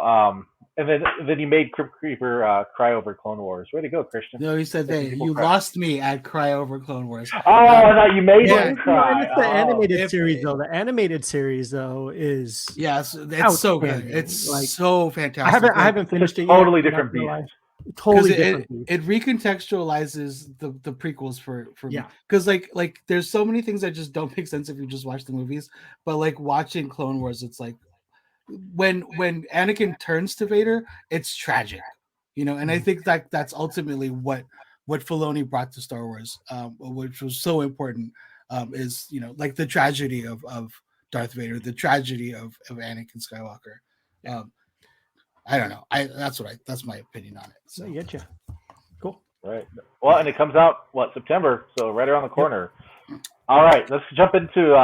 and then you made Crypt Keeper cry over Clone Wars. Way to go, Christian. No, he said that you lost me at cry over Clone Wars. Oh, I thought you made him cry. It's the animated series, though. The animated series, though, is it's so good. It's like so fantastic. I haven't finished it yet. Totally different beast. Totally different. It recontextualizes the prequels for me. Yeah. Because like there's so many things that just don't make sense if you just watch the movies. But like watching Clone Wars, it's like when Anakin turns to Vader, it's tragic, you know. And I think that that's ultimately what Filoni brought to Star Wars, which was so important, is, you know, like the tragedy of Darth Vader, the tragedy of Anakin Skywalker. I don't know. That's my opinion on it. So I get you. Cool. Right. Well, and it comes out September, so right around the corner. Yep. All right, let's jump into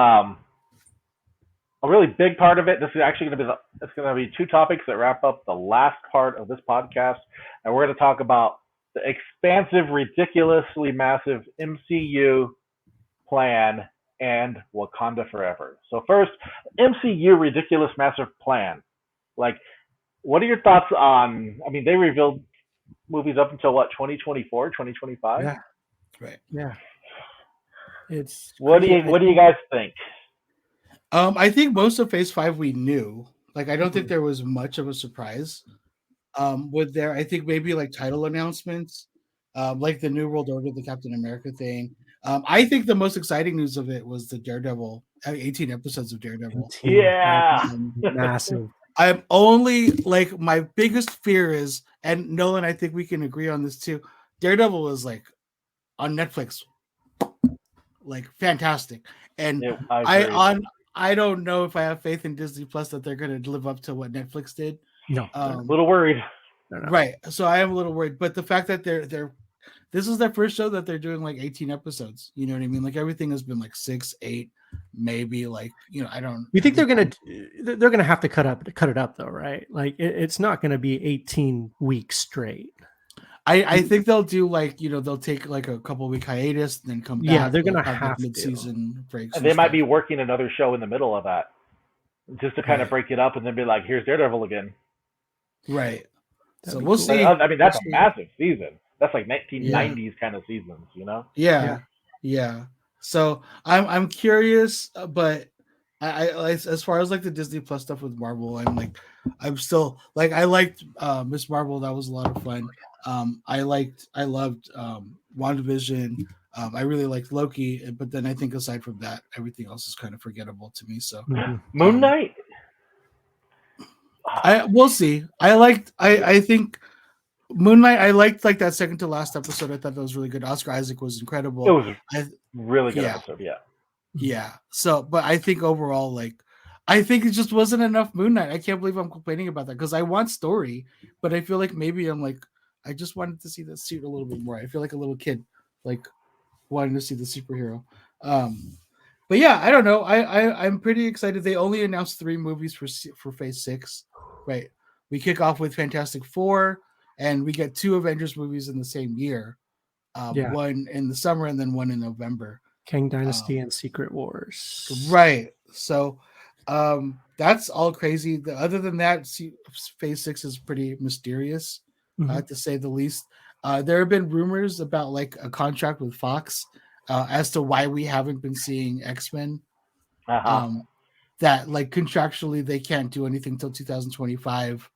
a really big part of it. This is actually going to be 2 topics that wrap up the last part of this podcast, and we're going to talk about the expansive, ridiculously massive MCU plan and Wakanda Forever. So first, MCU ridiculous massive plan. Like, what are your thoughts on? I mean, they revealed movies up until 2024, 2025. Yeah, right. Yeah. It's what do you guys think? I think most of Phase 5 we knew. Like, I don't think there was much of a surprise. I think maybe like title announcements, like the New World Order, the Captain America thing. I think the most exciting news of it was the Daredevil, 18 episodes of Daredevil. Yeah, massive. I'm only like, my biggest fear is, and Nolan, I think we can agree on this too. Daredevil is like on Netflix, like fantastic, and yeah, I don't know if I have faith in Disney Plus that they're going to live up to what Netflix did. No, a little worried. Right, so I am a little worried, but the fact that this is their first show that they're doing like 18 episodes. You know what I mean? Like everything has been like 6, 8, maybe, like, you know, I don't. You think they're gonna have to cut it up though, right? Like it's not gonna be 18 weeks straight. I think they'll do, like, you know, they'll take like a couple week hiatus and then come back. Yeah, they're gonna have mid-season breaks. And they might be working another show in the middle of that, just to kind of break it up and then be like, here's Daredevil again. Right. That'd So we'll cool. see. I mean, that's a massive season. That's like 1990s kind of seasons, you know? Yeah. So I'm curious, but I as far as like the Disney Plus stuff with Marvel, I'm still like, I liked Miss Marvel. That was a lot of fun. I loved WandaVision. I really liked Loki, but then I think aside from that, everything else is kind of forgettable to me. So Moon Knight. we'll see. I think Moon Knight. I liked like that second to last episode. I thought that was really good. Oscar Isaac was incredible. It was really good episode. Yeah. Yeah. So, but I think overall, like, I think it just wasn't enough Moon Knight. I can't believe I'm complaining about that because I want story, but I feel like maybe I'm like, I just wanted to see the suit a little bit more. I feel like a little kid, like wanting to see the superhero. But yeah, I don't know. I'm pretty excited. They only announced 3 movies for Phase 6, right? We kick off with Fantastic Four, and we get 2 Avengers movies in the same year. One in the summer and then one in November. Kang Dynasty and Secret Wars. Right. So that's all crazy. Other than that, Phase 6 is pretty mysterious, to say the least. There have been rumors about like a contract with Fox as to why we haven't been seeing X-Men. That like contractually they can't do anything till 2025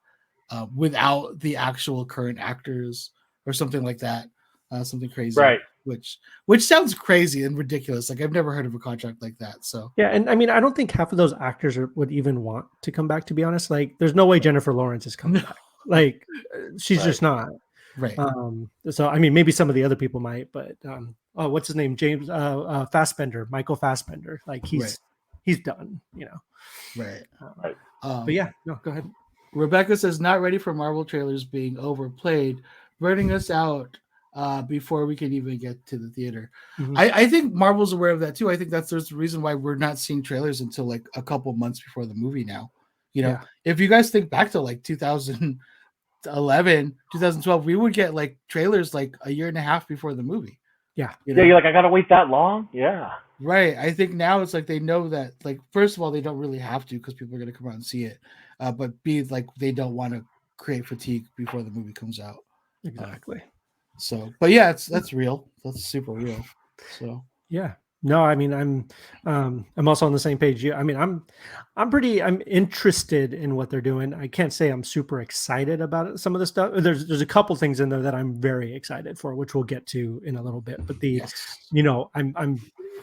without the actual current actors or something like that. Something crazy, right? Which sounds crazy and ridiculous. Like I've never heard of a contract like that. So yeah, and I mean, I don't think half of those actors would even want to come back. To be honest, like there's no way Jennifer Lawrence is coming back. Like she's just not. Right. So I mean, maybe some of the other people might, but what's his name? James Fassbender, Michael Fassbender. Like he's done. You know. Right. But yeah, no, go ahead. Rebecca says not ready for Marvel trailers being overplayed, burning us out. Before we can even get to the theater. I think Marvel's aware of that too. I think there's the reason why we're not seeing trailers until like a couple months before the movie now. You know, if you guys think back to like 2011, 2012, we would get like trailers like a year and a half before the movie. Yeah. You know? Yeah, you're like, I gotta wait that long? Yeah. Right. I think now it's like they know that, like, first of all, they don't really have to because people are going to come out and see it. But B, like, they don't want to create fatigue before the movie comes out. Exactly. So, but yeah, that's real. That's super real. So yeah, no, I mean, I'm also on the same page. I mean, I'm interested in what they're doing. I can't say I'm super excited about it. Some of the stuff, there's a couple things in there that I'm very excited for, which we'll get to in a little bit. But you know, I'm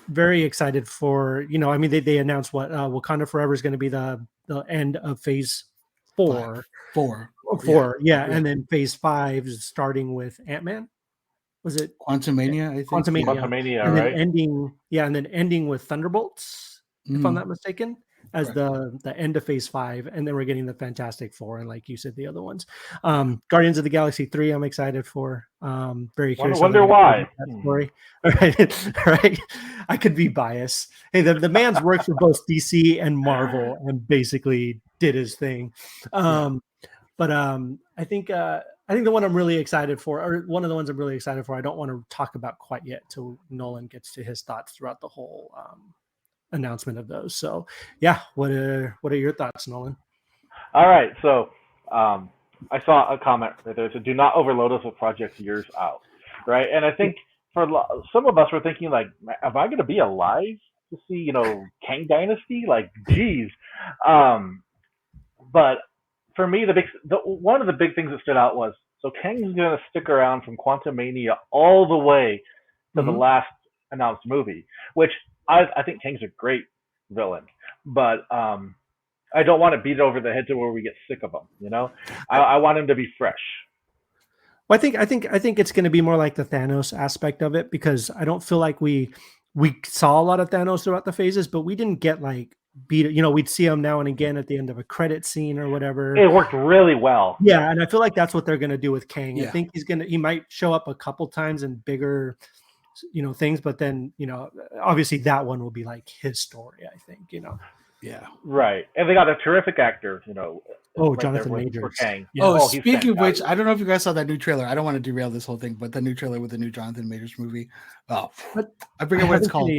very excited for, you know, I mean, they announced what Wakanda Forever is going to be the end of Phase 4. Yeah. And then Phase 5 is starting with Ant-Man. Was it Quantumania? I think Quantumania, and right? Then ending with Thunderbolts, if I'm not mistaken, as the end of Phase 5, and then we're getting the Fantastic Four, and like you said, the other ones. Guardians of the Galaxy 3, I'm excited for. Very curious. Wonder why. That story. All right. I could be biased. Hey, the man's worked for both DC and Marvel, and basically did his thing. But I think the one I'm really excited for, or one of the ones I'm really excited for, I don't want to talk about quite yet till Nolan gets to his thoughts throughout the whole announcement of those. So yeah, what are your thoughts, Nolan? All right, so I saw a comment right there. So do not overload us with projects years out, right? And I think for some of us, we're thinking like, am I going to be alive to see, you know, Kang Dynasty? Like, geez. But for me, one of the big things that stood out was, so Kang's going to stick around from Quantumania all the way to the last announced movie, which I think Kang's a great villain, but I don't want to beat it over the head to where we get sick of him. You know, I want him to be fresh. Well, I think it's going to be more like the Thanos aspect of it, because I don't feel like we saw a lot of Thanos throughout the phases, but we didn't get like beat. You know, we'd see him now and again at the end of a credit scene or whatever. It worked really well. Yeah, and I feel like that's what they're going to do with Kang. Yeah. I think he might show up a couple times in bigger, you know, things, but then, you know, obviously that one will be like his story, I think, you know. Yeah. Right. And they got a terrific actor, you know. Oh, Jonathan Majors. For Kang. Yeah. Oh, speaking of which, I don't know if you guys saw that new trailer. I don't want to derail this whole thing, but the new trailer with the new Jonathan Majors movie. Oh, I forget what it's called.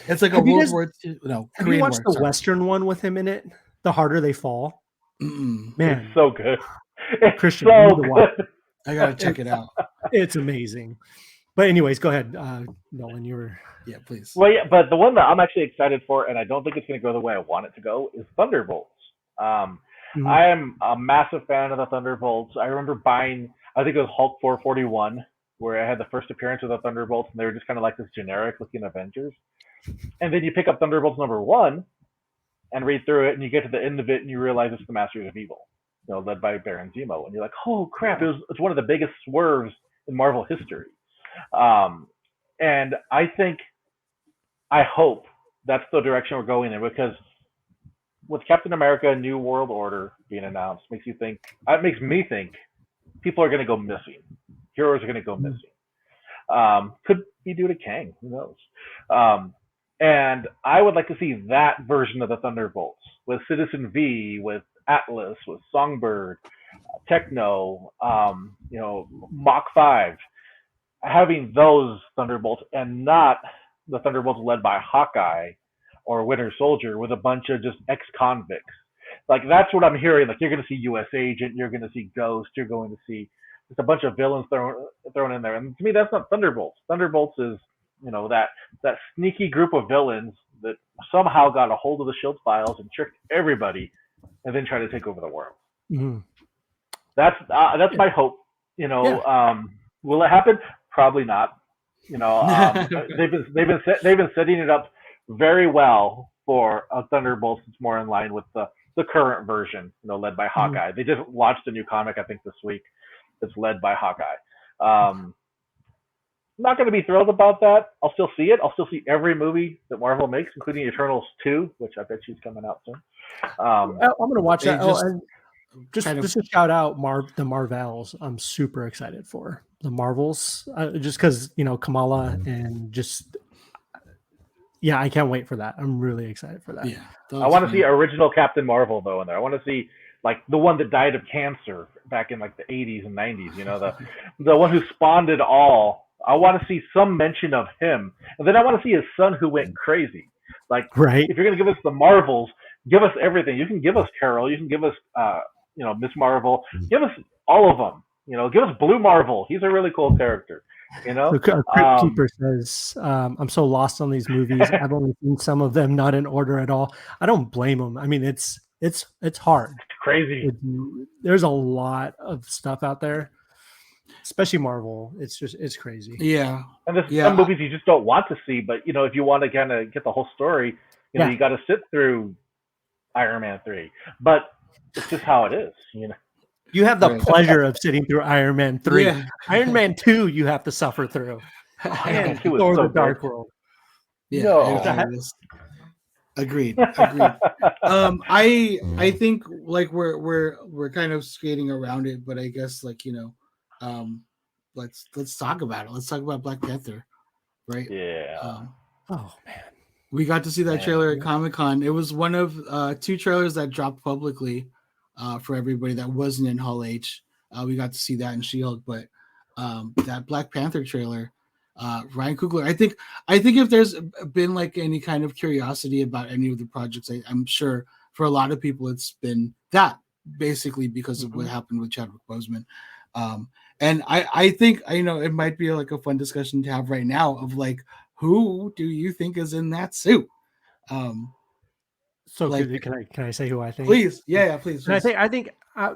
It's like a World War II. No, have you watched the Western one with him in it? The Harder They Fall. Man, it's so good. It's Christian, so good. I gotta check it out. It's amazing. But anyways, go ahead, Nolan. Yeah, please. Well, yeah, but the one that I'm actually excited for, and I don't think it's going to go the way I want it to go, is Thunderbolts. I am a massive fan of the Thunderbolts. I remember I I think it was Hulk 441, where I had the first appearance of the Thunderbolts, and they were just kind of like this generic-looking Avengers. And then you pick up Thunderbolts #1 and read through it, and you get to the end of it, and you realize it's the Masters of Evil, led by Baron Zemo, and you're like, oh crap! It's one of the biggest swerves in Marvel history. And I hope that's the direction we're going in, because with Captain America: New World Order being announced, makes me think people are going to go missing. Heroes are going to go missing. Could be due to Kang. Who knows? And I would like to see that version of the Thunderbolts with Citizen V, with Atlas, with Songbird, Techno, Mach 5, having those Thunderbolts, and not the Thunderbolts led by Hawkeye or Winter Soldier with a bunch of just ex-convicts. Like, that's what I'm hearing. Like, you're going to see U.S. Agent, you're going to see Ghost, you're going to see just a bunch of villains thrown in there. And to me, that's not Thunderbolts. Thunderbolts is, that sneaky group of villains that somehow got a hold of the Shield files and tricked everybody, and then tried to take over the world. Mm-hmm. That's my hope. Will it happen? Probably not. They've been setting it up very well for a Thunderbolts that's more in line with the current version, led by Hawkeye. They just launched a new comic, I think, this week that's led by Hawkeye. I'm not going to be thrilled about that. I'll still see it. I'll still see every movie that Marvel makes, including Eternals 2, which I bet she's coming out soon. I'm going to watch that. And just to shout out the Marvels, I'm super excited for the Marvels, just because, Kamala, and just, I can't wait for that. I'm really excired for that. Yeah, I want to see original Captain Marvel, though, in there. I want to see, like, the one that died of cancer back in, like, the 80s and 90s, the one who spawned it all. I want to see some mention of him. And then I want to see his son who went crazy. Like, right. If you're going to give us the Marvels, give us everything. You can give us Carol. You can give us, Miss Marvel. Give us all of them. Give us Blue Marvel. He's a really cool character. The Crypt Keeper says, I'm so lost on these movies. I've only seen some of them not in order at all. I don't blame them. I mean, it's hard. It's crazy. There's a lot of stuff out there, especially Marvel. It's crazy. Yeah. And there's some movies you just don't want to see, but if you want to kind of get the whole story, you got to sit through Iron Man 3. But it's just how it is, You have the pleasure of sitting through Iron Man 3. Yeah. Iron Man 2 you have to suffer through. And Thor the Dark World. Yeah. No. Agreed. I think, like, we're kind of skating around it, but I guess, like, let's talk about it. Let's talk about Black Panther, right? Yeah. Oh man, we got to see that trailer at Comic-Con. It was one of 2 trailers that dropped publicly for everybody that wasn't in Hall H. We got to see that in She-Hulk, but that Black Panther trailer, Ryan Coogler. I think if there's been, like, any kind of curiosity about any of the projects, I'm sure for a lot of people it's been that, basically, because of what happened with Chadwick Boseman. And I think, it might be like a fun discussion to have right now of, like, who do you think is in that suit? So, like, can I say who I think? Please, please. I think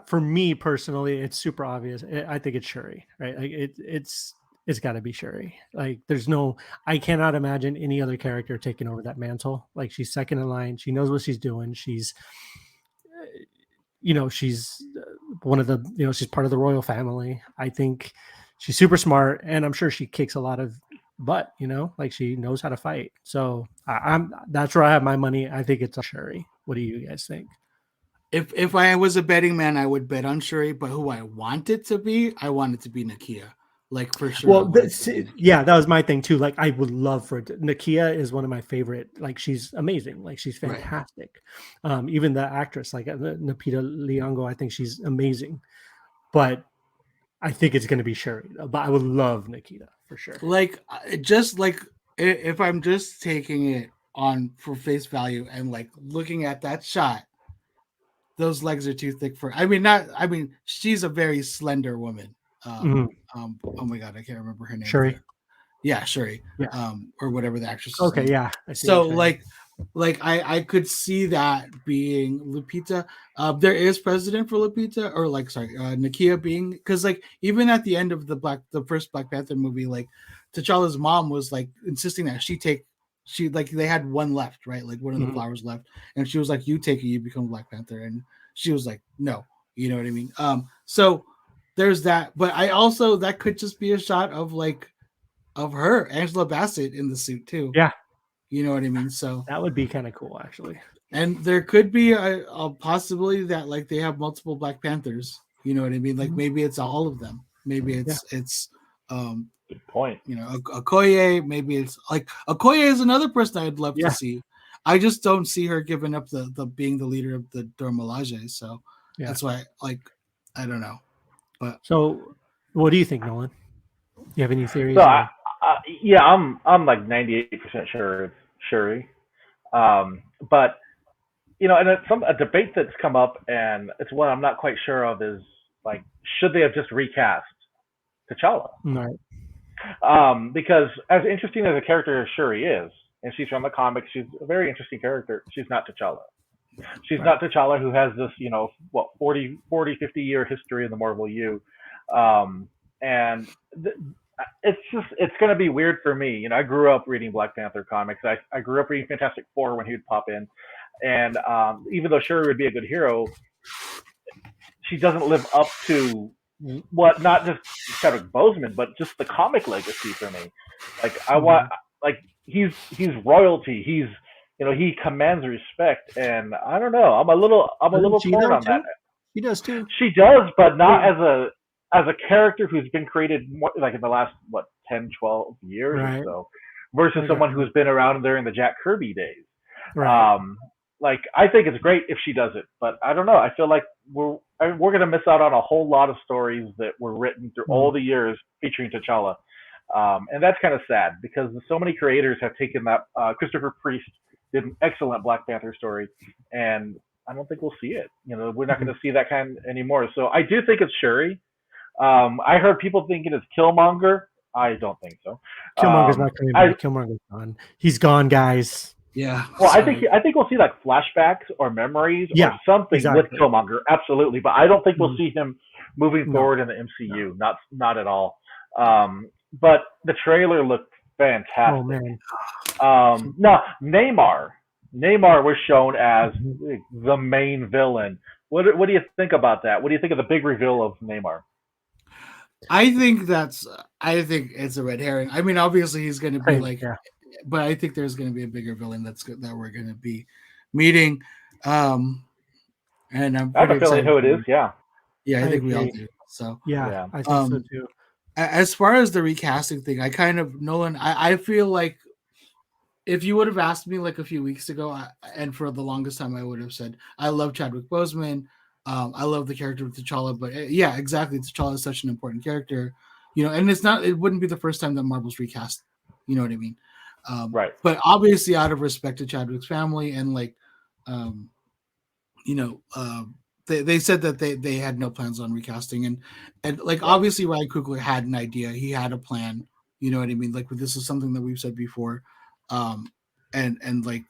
for me personally, it's super obvious. I think it's Shuri, right? Like, it's got to be Shuri. Like, I cannot imagine any other character taking over that mantle. Like, she's second in line. She knows what she's doing. She's she's one of the, she's part of the royal family. I think she's super smart, and I'm sure she kicks a lot of butt, like, she knows how to fight. So that's where I have my money. I think it's Shuri. What do you guys think? If I was a betting man, I would bet on Shuri, but who I want it to be Nakia. Like, for sure. Well, that was my thing too. Like, I would love for it. Nakia is one of my favorite. Like, she's amazing. Like, she's fantastic. Right. Even the actress, like Lupita Nyong'o, I think she's amazing. But I think it's going to be Shuri. But I would love Nakia for sure. Like, just like, if I'm just taking it on for face value and, like, looking at that shot, those legs are too thick for. She's a very slender woman. Oh my god, I can't remember her name. Shuri. Yeah, Shuri. Yeah. Or whatever the actress is. Okay, name. yeah. So, like, like I could see that being Lupita. There is precedent for Lupita, or like sorry, Nakia being, because like even at the end of the first Black Panther movie, like T'Challa's mom was like insisting that she like they had one left, right? Like one of the flowers left, and she was like, "You take it, you become Black Panther," and she was like, "No," you know what I mean? So there's that, but I also that could just be a shot of like of her, Angela Bassett in the suit too. Yeah. You know what I mean? So that would be kind of cool, actually. And there could be a possibility that like they have multiple Black Panthers. You know what I mean? Like maybe it's all of them. Maybe it's Good point. you know, Okoye. Maybe it's like Okoye is another person I'd love to see. I just don't see her giving up the being the leader of the Dormalaje. So that's why like I don't know. But so what do you think, Nolan? You have any theories? So I'm like 98% sure it's Shuri. But you know, and it's a debate that's come up, and it's one I'm not quite sure of, is like, should they have just recast T'Challa? Right. Because as interesting as a character as Shuri is, and she's from the comics, she's a very interesting character. She's not T'Challa. She's not T'Challa, who has this, 40, 50 year history in the Marvel U. And it's going to be weird for me. You know, I grew up reading Black Panther comics. I grew up reading Fantastic Four when he would pop in. And even though Shuri would be a good hero, she doesn't live up to what, not just Chadwick Boseman, but just the comic legacy for me. Like I want, like he's royalty. He commands respect, and I don't know. I'm a little torn on that. He does too. She does, but not as a character who's been created more, like in the last 10, 12 years or so, versus someone who's been around during the Jack Kirby days. Right. Like I think it's great if she does it, but I don't know. I feel like we're gonna miss out on a whole lot of stories that were written through all the years featuring T'Challa, and that's kind of sad because so many creators have taken that. Christopher Priest did an excellent Black Panther story, and I don't think we'll see it. You know, we're not going to see that kind anymore. So I do think it's Shuri. I heard people thinking it's Killmonger. I don't think so. Killmonger's not coming back. Killmonger's gone. He's gone, guys. Yeah. Well, I think we'll see like flashbacks or memories or something with Killmonger. Absolutely, but I don't think we'll see him moving forward in the MCU. No. Not at all. But the trailer looked fantastic. Oh man. No, Neymar was shown as the main villain. What do you think about that? What do you think of the big reveal of Neymar? I think it's a red herring. I mean, obviously he's going to be but I think there's going to be a bigger villain that we're going to be meeting. And I'm I have a feeling who it is. Yeah, I think we all do. So yeah. I think so too. As far as the recasting thing, I kind of Nolan. I feel like if you would have asked me like a few weeks ago, and for the longest time, I would have said I love Chadwick Boseman. I love the character of T'Challa, but yeah, exactly. T'Challa is such an important character, and it wouldn't be the first time that Marvel's recast. You know what I mean? Right. But obviously, out of respect to Chadwick's family, and like, they said that they had no plans on recasting, and like obviously Ryan Coogler had an idea, he had a plan. You know what I mean? Like this is something that we've said before, and like.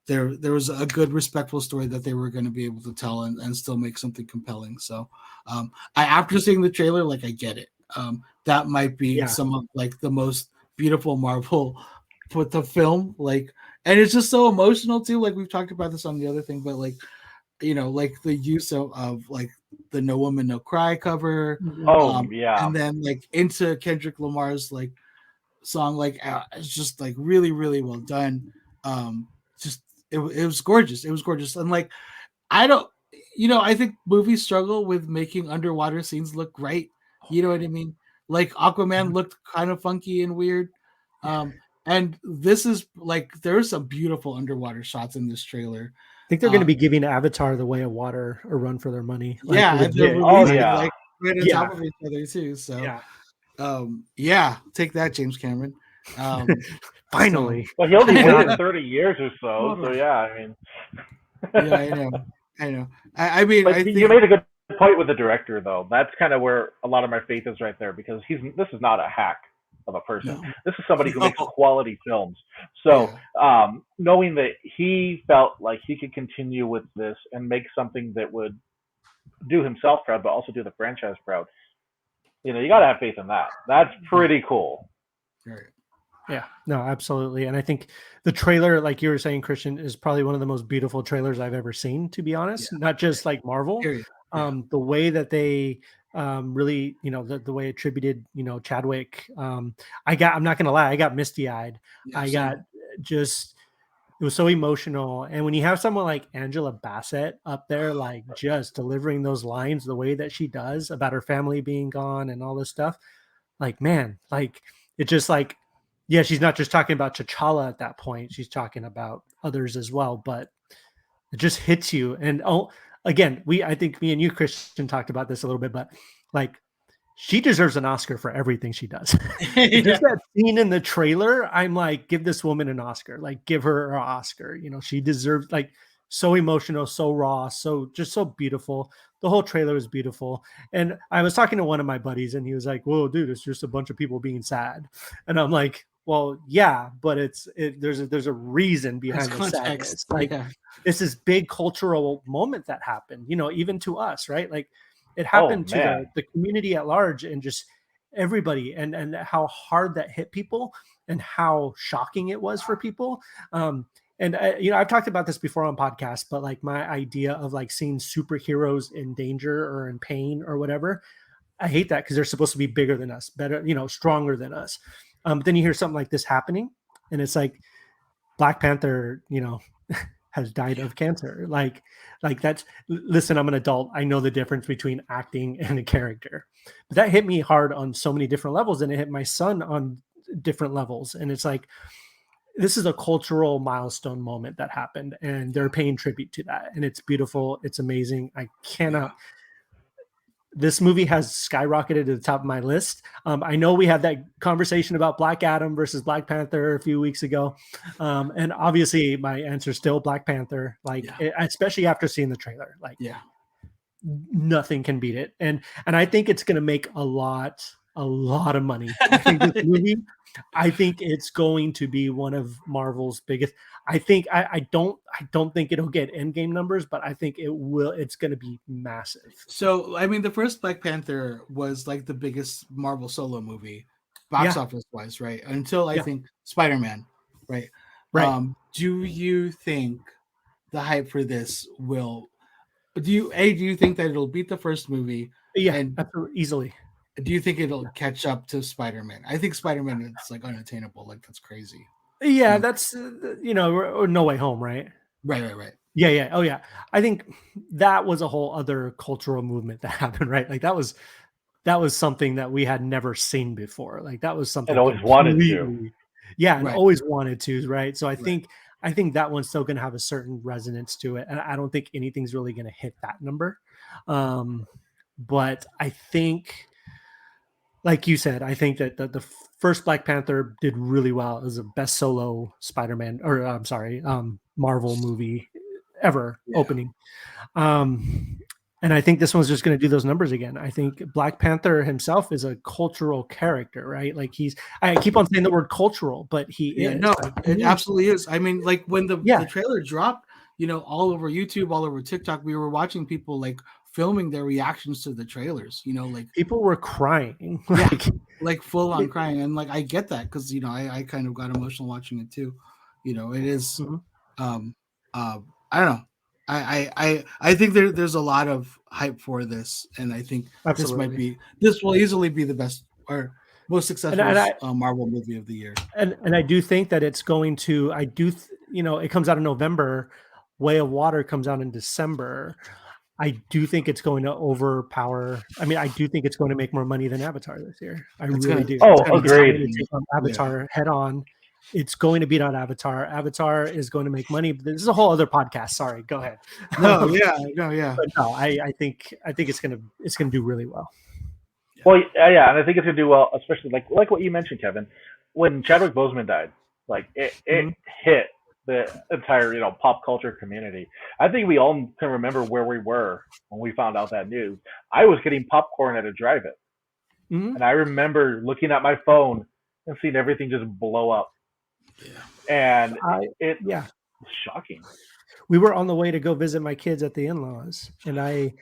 There was a good, respectful story that they were going to be able to tell and still make something compelling. So, after seeing the trailer, like I get it. That might be some of like the most beautiful Marvel with the film, like, and it's just so emotional too. Like we've talked about this on the other thing, but like, like the use of like the No Woman No Cry cover. And then like into Kendrick Lamar's like song, like it's just like really, really well done. It was gorgeous. It was gorgeous. And like, I think movies struggle with making underwater scenes look great. You know what I mean? Like Aquaman looked kind of funky and weird. And this is like, there's some beautiful underwater shots in this trailer. I think they're going to be giving Avatar: The Way of Water a run for their money. Like, and they're releasing like right on top of each other too. So take that, James Cameron. Finally. Well, he only waited 30 years or so. So yeah, I mean. I know. I mean, but you made a good point with the director, though. That's kind of where a lot of my faith is right there, because this is not a hack. of a person. No. This is somebody who makes No. quality films. So knowing that he felt like he could continue with this and make something that would do himself proud, but also do the franchise proud, you got to have faith in that. That's pretty cool. Right. Yeah, no, absolutely. And I think the trailer, like you were saying, Christian, is probably one of the most beautiful trailers I've ever seen, to be honest. Not just like Marvel. The way that they really, the way it attributed, Chadwick. I'm not gonna lie, I got misty-eyed. It was so emotional. And when you have someone like Angela Bassett up there, like just delivering those lines the way that she does about her family being gone and all this stuff, like, man, like it just like, yeah, she's not just talking about T'Challa at that point. She's talking about others as well, but it just hits you. And again, I think me and you, Christian, talked about this a little bit, but like she deserves an Oscar for everything she does. Just that scene in the trailer, I'm like, give this woman an Oscar, like give her an Oscar. She deserves, like, so emotional, so raw, so beautiful. The whole trailer is beautiful. And I was talking to one of my buddies and he was like, whoa, dude, it's just a bunch of people being sad. And I'm like, well, yeah, but there's a reason behind the sadness. Like it's this big cultural moment that happened, even to us, right? Like it happened to the community at large and just everybody, and how hard that hit people and how shocking it was for people. And I've talked about this before on podcasts, but like my idea of like seeing superheroes in danger or in pain or whatever, I hate that because they're supposed to be bigger than us, better, stronger than us. But then you hear something like this happening and it's like Black Panther, has died of cancer. Like that's, listen, I'm an adult. I know the difference between acting and a character, but that hit me hard on so many different levels, and it hit my son on different levels. And it's like, this is a cultural milestone moment that happened and they're paying tribute to that. And it's beautiful. It's amazing. I cannot, this movie has skyrocketed to the top of my list. I know we had that conversation about Black Adam versus Black Panther a few weeks ago. And obviously my answer is still Black Panther, especially after seeing the trailer, nothing can beat it. And I think it's going to make a lot of money. I think this movie, I think it's going to be one of Marvel's biggest. I think I don't think it'll get endgame numbers, but I think it will. It's going to be massive. So I mean, the first Black Panther was like the biggest Marvel solo movie, box office wise, right? Until I think Spider-Man, right? Right. Do you think the hype for this will? Do you think that it'll beat the first movie? Yeah, and easily. Do you think it'll catch up to Spider-Man? I think Spider-Man is like unattainable. Like that's crazy. Yeah, that's or No Way Home, right? Right. Yeah. Oh yeah. I think that was a whole other cultural movement that happened, right? Like that was something that we had never seen before. Like that was something and always wanted to. Yeah, and always wanted to, right? So I think that one's still going to have a certain resonance to it, and I don't think anything's really going to hit that number. But I think, like you said, I think that the first Black Panther did really well. It was the best solo Spider-Man, or I'm sorry, Marvel movie ever opening. And I think this one's just going to do those numbers again. I think Black Panther himself is a cultural character, right? Like I keep on saying the word cultural, but he is. No, it absolutely is. I mean, like when the trailer dropped, all over YouTube, all over TikTok, we were watching people like filming their reactions to the trailers, like people were crying, like full on crying. And like, I get that because, I kind of got emotional watching it too. It is, I don't know. I think there's a lot of hype for this, and I think this will easily be the best or most successful Marvel movie of the year. And I do think that it's going to. It comes out in November. Way of Water comes out in December. I do think it's going to overpower. I mean, I do think it's going to make more money than Avatar this year. I really do. Oh, agreed. Avatar head on. It's going to beat out Avatar. Avatar is going to make money. But this is a whole other podcast. Sorry, go ahead. No. But no, I think it's gonna do really well. Well, yeah, and I think it's gonna do well, especially like what you mentioned, Kevin. When Chadwick Boseman died, like it hit the entire pop culture community. I think we all can remember where we were when we found out that news. I was getting popcorn at a drive-in, and I remember looking at my phone and seeing everything just blow up. Yeah. And it's Yeah. shocking. We were on the way to go visit my kids at the in-laws, and I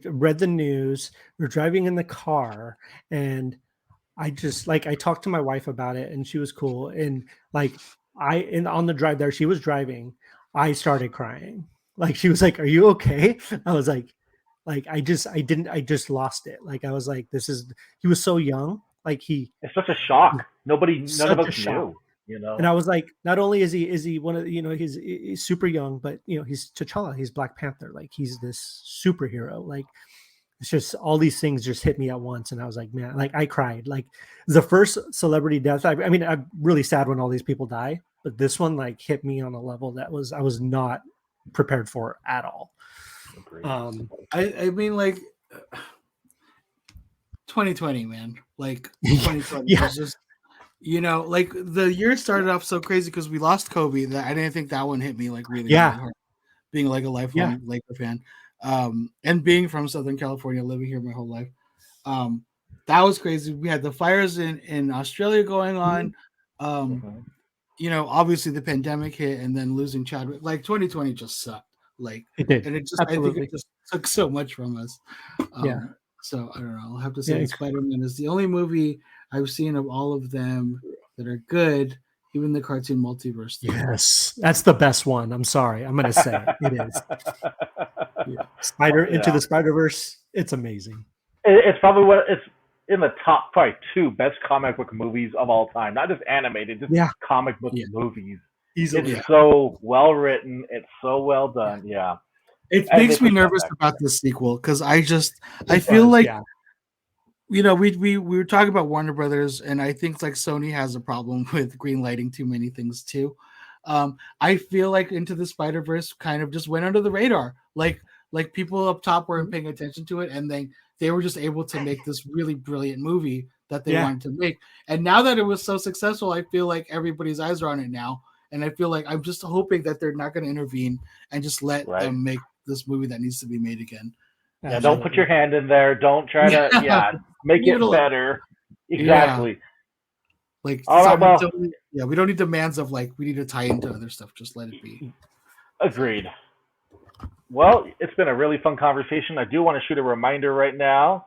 read the news. We're driving in the car, and I just I talked to my wife about it, and she was cool. And on the drive there, she was driving. I started crying. Like, she was like, "Are you okay?" I was like I just lost it. Like, I was like, he was so young. Like, it's such a shock. None of us shock. knew. And I was like, not only is he one of he's super young, but he's T'Challa, he's Black Panther, like he's this superhero. Like, it's just all these things just hit me at once, and I was like, man, like I cried. Like, the first celebrity death. I mean, I'm really sad when all these people die, but this one like hit me on a level that I was not prepared for at all. I mean, like 2020, man. Like 2020 was just. Like the year started off so crazy because we lost Kobe that I didn't think that one hit me like really hard. Being like a lifelong Laker fan, and being from Southern California, living here my whole life, that was crazy. We had the fires in Australia going on. Obviously the pandemic hit, and then losing Chadwick. Like 2020 just sucked. Like it did, and it just I think it just took so much from us. So I don't know. I'll have to say Spider-Man is the only movie I've seen of all of them that are good, even the cartoon multiverse thing. Yes, that's the best one. I'm sorry, I'm gonna say it is. Into the Spider-Verse. It's amazing. It's probably it's in the top probably 2 best comic book movies of all time. Not just animated, just comic book movies. Easily. It's so well written. It's so well done. Yeah. It makes me nervous about this sequel because I feel like we were talking about Warner Brothers, and I think like Sony has a problem with greenlighting too many things too. I feel like Into the Spider-Verse kind of just went under the radar. Like people up top weren't paying attention to it, and they were just able to make this really brilliant movie that they wanted to make. And now that it was so successful, I feel like everybody's eyes are on it now. And I feel like I'm just hoping that they're not going to intervene and just let them make this movie that needs to be made again. Yeah, don't put your hand in there. Don't try to make it better. Exactly. Like, all right, we don't need demands of like we need to tie into other stuff. Just let it be. Agreed. Well, it's been a really fun conversation. I do want to shoot a reminder right now.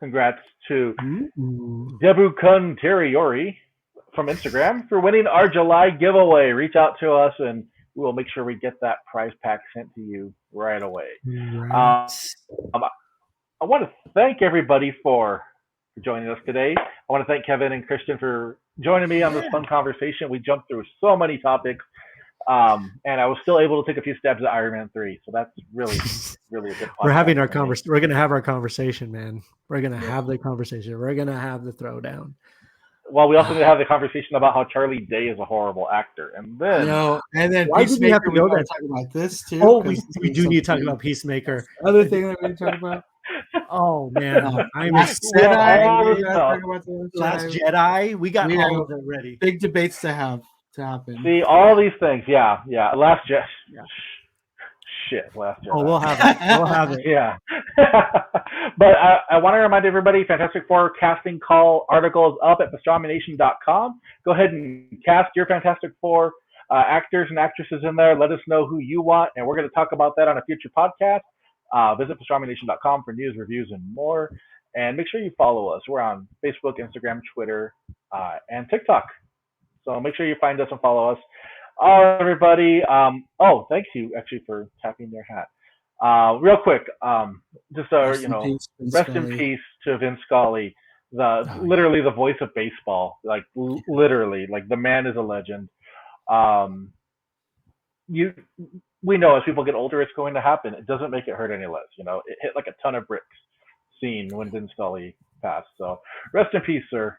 Congrats to Debu Kunteriori from Instagram for winning our July giveaway. Reach out to us and we will make sure we get that prize pack sent to you right away. Right. I want to thank everybody for joining us today. I want to thank Kevin and Christian for joining me on this fun conversation. We jumped through so many topics, and I was still able to take a few stabs at Iron Man 3. So that's really, really a good podcast. We're having our conversation. We're going to have our conversation, man. We're going to have the conversation. We're going to have the throwdown. Well, we also need to have the conversation about how Charlie Day is a horrible actor, and then why do we have to go there? Talk about this too. Oh, we do need to talk about Peacemaker. Other thing that we need to talk about. Oh man, I'm Last Jedi. We got all of it ready. Big debates to happen. See all these things. Yeah. Last Jedi. Last Jedi. Oh, we'll have it. We'll have it. Yeah. But I want to remind everybody, Fantastic Four casting call article is up at PastramiNation.com. Go ahead and cast your Fantastic Four actors and actresses in there. Let us know who you want, and we're going to talk about that on a future podcast. Visit PastramiNation.com for news, reviews, and more. And make sure you follow us. We're on Facebook, Instagram, Twitter, and TikTok. So make sure you find us and follow us. All right, everybody. Thanks you actually for tapping your hat. Real quick, rest in peace to Vince Scully, literally the voice of baseball. Like literally, like the man is a legend. We know as people get older, it's going to happen. It doesn't make it hurt any less. It hit like a ton of bricks. Scene when Vince Scully passed. So rest in peace, sir.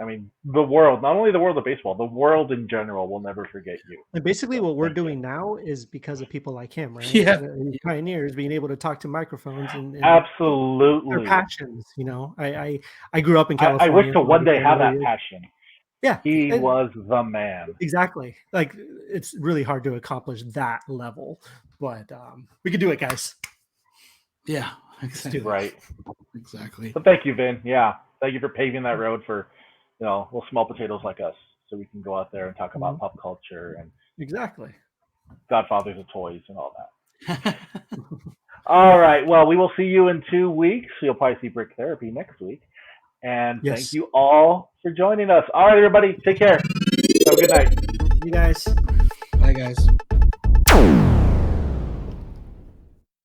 I mean, the world, not only the world of baseball, the world in general will never forget you. And basically what we're doing now is because of people like him, right? Yeah. Pioneers being able to talk to microphones and absolutely their passions. I grew up in California. I wish to one day have that passion. Yeah. He was the man. Exactly. Like, it's really hard to accomplish that level, but we can do it, guys. Yeah. Exactly. Right. Exactly. But thank you, Vin. Yeah. Thank you for paving that road for, little small potatoes like us, so we can go out there and talk about pop culture and Exactly. Godfathers of toys and all that. All right. Well, we will see you in 2 weeks. You'll probably see Brick Therapy next week. And thank you all for joining us. All right, everybody. Take care. Have a good night. You guys. Bye, guys.